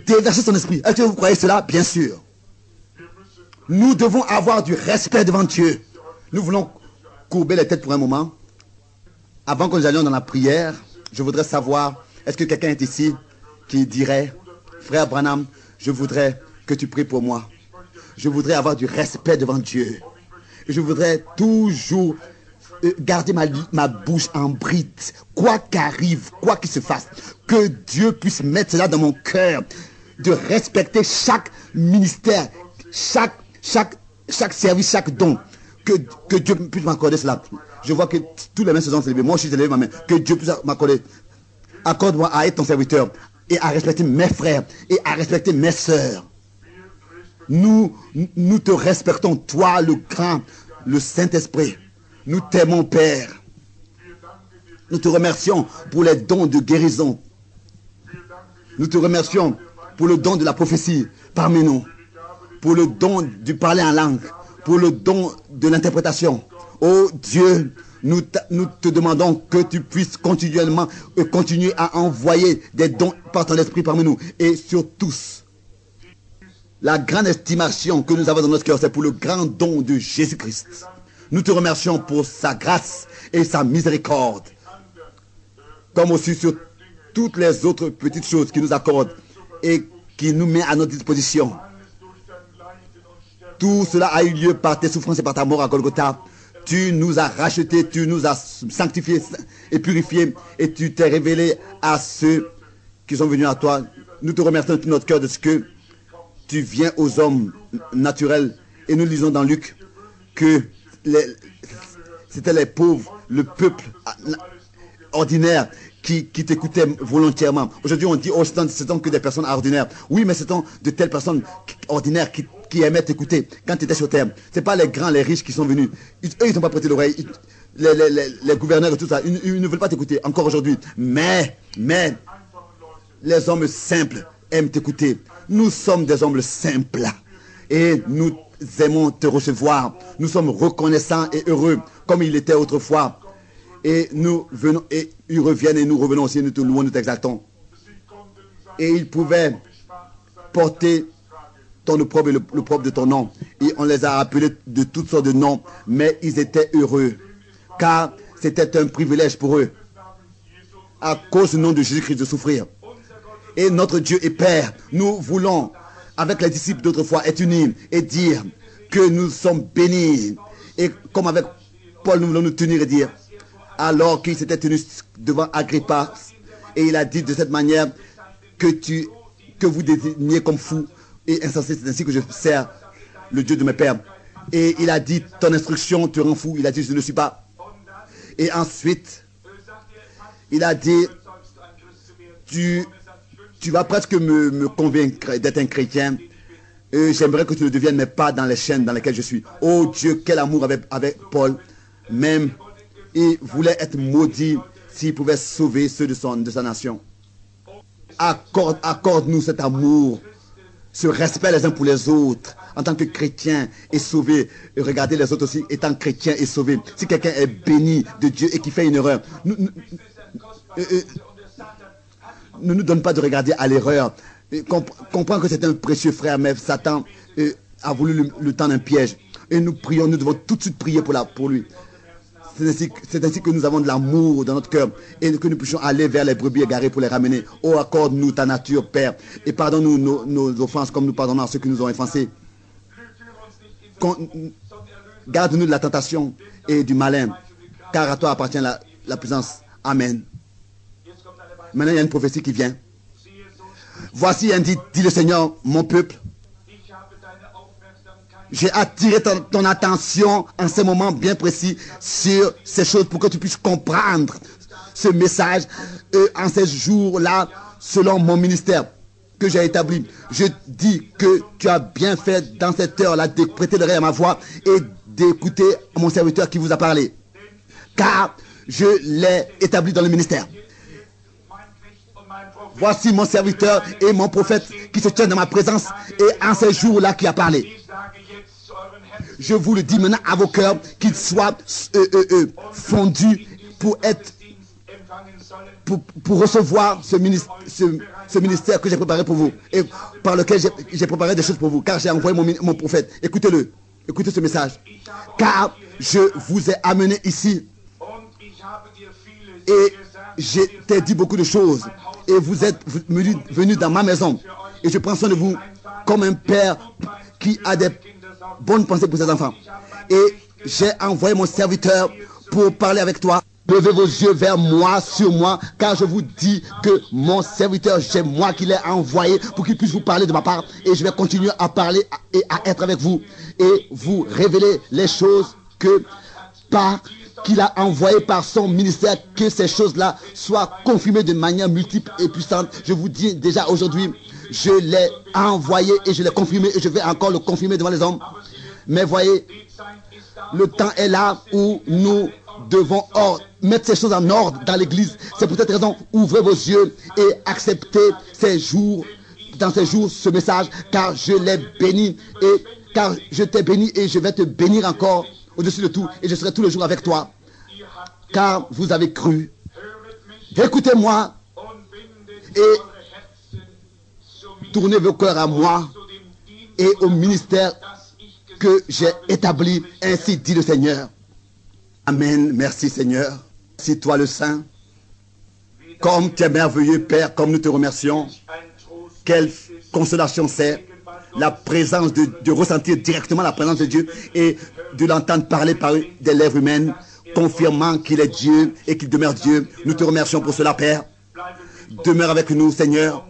déverser son esprit? Est-ce que vous croyez cela? Bien sûr. Nous devons avoir du respect devant Dieu. Nous voulons courber les têtes pour un moment. Avant que nous allions dans la prière, je voudrais savoir, est-ce que quelqu'un est ici qui dirait, frère Branham, je voudrais que tu pries pour moi. Je voudrais avoir du respect devant Dieu. Je voudrais toujours garder ma bouche en bride. Quoi qu'arrive, quoi qu'il se fasse, que Dieu puisse mettre cela dans mon cœur, de respecter chaque ministère, chaque service, chaque don. Que Dieu puisse m'accorder cela. Je vois que tous les mains se sont élevées. Moi, je suis élevé ma main. Que Dieu puisse m'accorder. Accorde-moi à être ton serviteur et à respecter mes frères et à respecter mes sœurs. Nous te respectons, toi le grand, le Saint-Esprit. Nous t'aimons, Père. Nous te remercions pour les dons de guérison. Nous te remercions pour le don de la prophétie parmi nous. Pour le don du parler en langue. Pour le don de l'interprétation. Oh Dieu, nous te demandons que tu puisses continuer à envoyer des dons par ton esprit parmi nous. Et sur tous, la grande estimation que nous avons dans notre cœur, c'est pour le grand don de Jésus-Christ. Nous te remercions pour sa grâce et sa miséricorde. Comme aussi sur toutes les autres petites choses qu'il nous accorde et qu'il nous met à notre disposition. Tout cela a eu lieu par tes souffrances et par ta mort à Golgotha. Tu nous as rachetés, tu nous as sanctifiés et purifiés et tu t'es révélé à ceux qui sont venus à toi. Nous te remercions de tout notre cœur de ce que tu viens aux hommes naturels. Et nous lisons dans Luc que c'était les pauvres, le peuple ordinaire qui t'écoutaient volontairement. Aujourd'hui, on dit, oh, ce sont que des personnes ordinaires. Oui, mais ce sont de telles personnes ordinaires qui aimaient t'écouter quand tu étais sur terre. Ce n'est pas les grands, les riches qui sont venus. Eux, ils n'ont pas prêté l'oreille. Les gouverneurs et tout ça, ils ne veulent pas t'écouter encore aujourd'hui. Mais, les hommes simples aiment t'écouter. Nous sommes des hommes simples. Et nous aimons te recevoir. Nous sommes reconnaissants et heureux, comme il était autrefois. Et nous venons, et ils reviennent et nous revenons aussi, nous te louons, nous t'exaltons. Et ils pouvaient porter ton opprobre et l'opprobre de ton nom. Et on les a appelés de toutes sortes de noms, mais ils étaient heureux. Car c'était un privilège pour eux, à cause du nom de Jésus-Christ, de souffrir. Et notre Dieu et Père, nous voulons, avec les disciples d'autrefois, être unis et dire que nous sommes bénis. Et comme avec Paul, nous voulons nous tenir et dire, alors qu'il s'était tenu devant Agrippa, et il a dit de cette manière que vous désigniez comme fou et insensé, c'est ainsi que je sers le Dieu de mes pères. Et il a dit, ton instruction te rend fou. Il a dit, je ne le suis pas. Et ensuite, il a dit, tu vas presque me convaincre d'être un chrétien. J'aimerais que tu le deviennes, mais pas dans les chaînes dans lesquelles je suis. Oh Dieu, quel amour avec Paul. Même, il voulait être maudit s'il pouvait sauver ceux de sa nation. Accorde-nous cet amour, ce respect les uns pour les autres, en tant que chrétien et sauvé. Et regardez les autres aussi étant chrétiens et sauvés. Si quelqu'un est béni de Dieu et qui fait une erreur, ne nous donne pas de regarder à l'erreur. Comprends que c'est un précieux frère, mais Satan a voulu le tendre un piège. Et nous prions, nous devons tout de suite prier pour lui. C'est ainsi que nous avons de l'amour dans notre cœur et que nous puissions aller vers les brebis égarées pour les ramener. Oh, accorde-nous ta nature, Père, et pardonne-nous nos offenses comme nous pardonnons à ceux qui nous ont offensés. Garde-nous de la tentation et du malin, car à toi appartient la puissance. Amen. Maintenant, il y a une prophétie qui vient. Voici, dit le Seigneur, mon peuple j'ai attiré ton attention en ce moment bien précis sur ces choses pour que tu puisses comprendre ce message en ces jours-là, selon mon ministère que j'ai établi. Je dis que tu as bien fait dans cette heure-là de prêter l'oreille à ma voix et d'écouter mon serviteur qui vous a parlé. Car je l'ai établi dans le ministère. Voici mon serviteur et mon prophète qui se tient dans ma présence et en ces jours-là qui a parlé. Je vous le dis maintenant à vos cœurs, qu'ils soient fondus pour être pour recevoir ce ministère que j'ai préparé pour vous et par lequel j'ai préparé des choses pour vous, car j'ai envoyé mon prophète. Écoutez-le, écoutez ce message. Car je vous ai amené ici et je t'ai dit beaucoup de choses et vous êtes venus dans ma maison et je prends soin de vous comme un père qui a des bonnes pensées pour ses enfants. Et j'ai envoyé mon serviteur pour parler avec toi. Levez vos yeux vers moi, sur moi, car je vous dis que mon serviteur, c'est moi qui l'ai envoyé pour qu'il puisse vous parler de ma part. Et je vais continuer à parler et à être avec vous et vous révéler les choses qu'il a envoyées par son ministère, que ces choses-là soient confirmées de manière multiple et puissante. Je vous dis déjà aujourd'hui, je l'ai envoyé et je l'ai confirmé et je vais encore le confirmer devant les hommes. Mais voyez, le temps est là où nous devons mettre ces choses en ordre dans l'église. C'est pour cette raison, ouvrez vos yeux et acceptez dans ces jours ce message, car je l'ai béni et car je t'ai béni et je vais te bénir encore au-dessus de tout et je serai tous les jours avec toi, car vous avez cru. Écoutez-moi et tournez vos cœurs à moi et au ministère que j'ai établi, ainsi dit le Seigneur. Amen. Merci Seigneur. Merci toi le Saint. Comme tu es merveilleux Père, comme nous te remercions. Quelle consolation c'est la présence de ressentir directement la présence de Dieu et de l'entendre parler par des lèvres humaines, confirmant qu'il est Dieu et qu'il demeure Dieu. Nous te remercions pour cela Père. Demeure avec nous Seigneur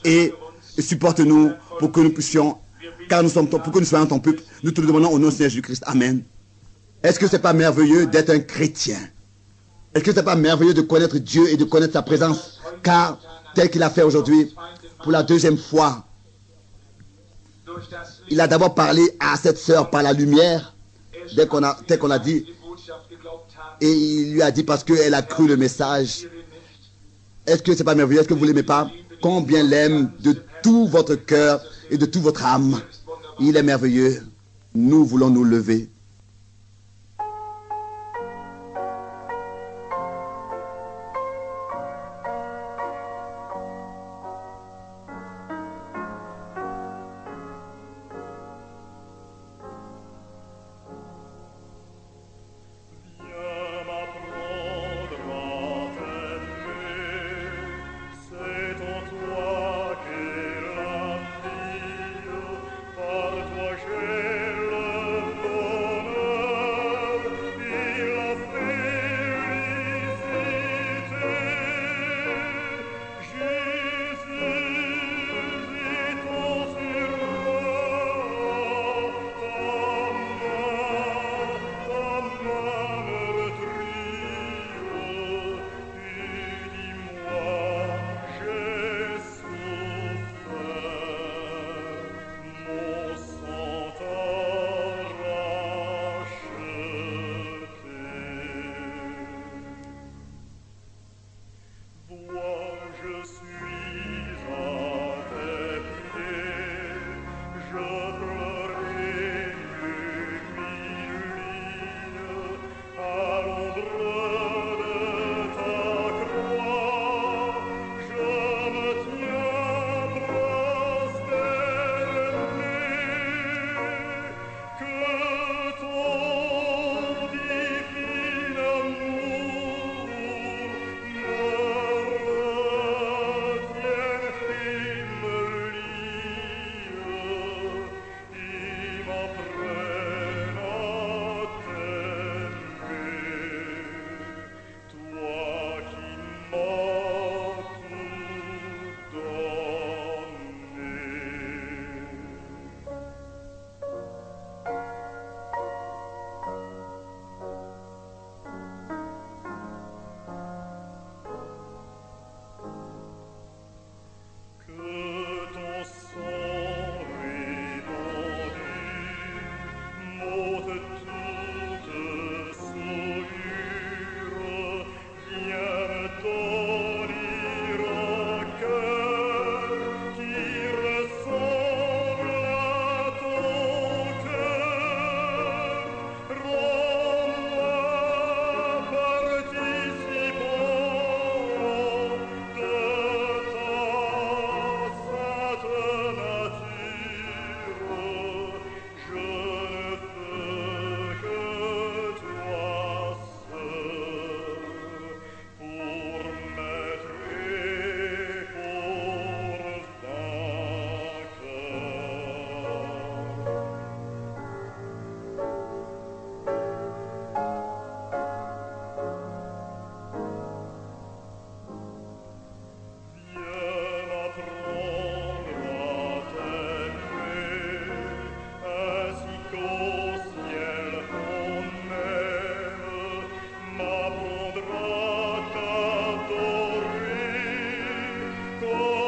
et supporte-nous pour que nous puissions, car pour que nous soyons ton peuple. Nous te le demandons au nom du Seigneur Jésus-Christ. Amen. Est-ce que ce n'est pas merveilleux d'être un chrétien? Est-ce que ce n'est pas merveilleux de connaître Dieu et de connaître sa présence? Car, tel qu'il a fait aujourd'hui, pour la deuxième fois, il a d'abord parlé à cette sœur par la lumière, tel qu'on a dit, et il lui a dit parce qu'elle a cru le message. Est-ce que ce n'est pas merveilleux? Est-ce que vous ne l'aimez pas? Combien l'aime de tout votre cœur et de toute votre âme. Il est merveilleux. Nous voulons nous lever. Par toi j'ai le Glory.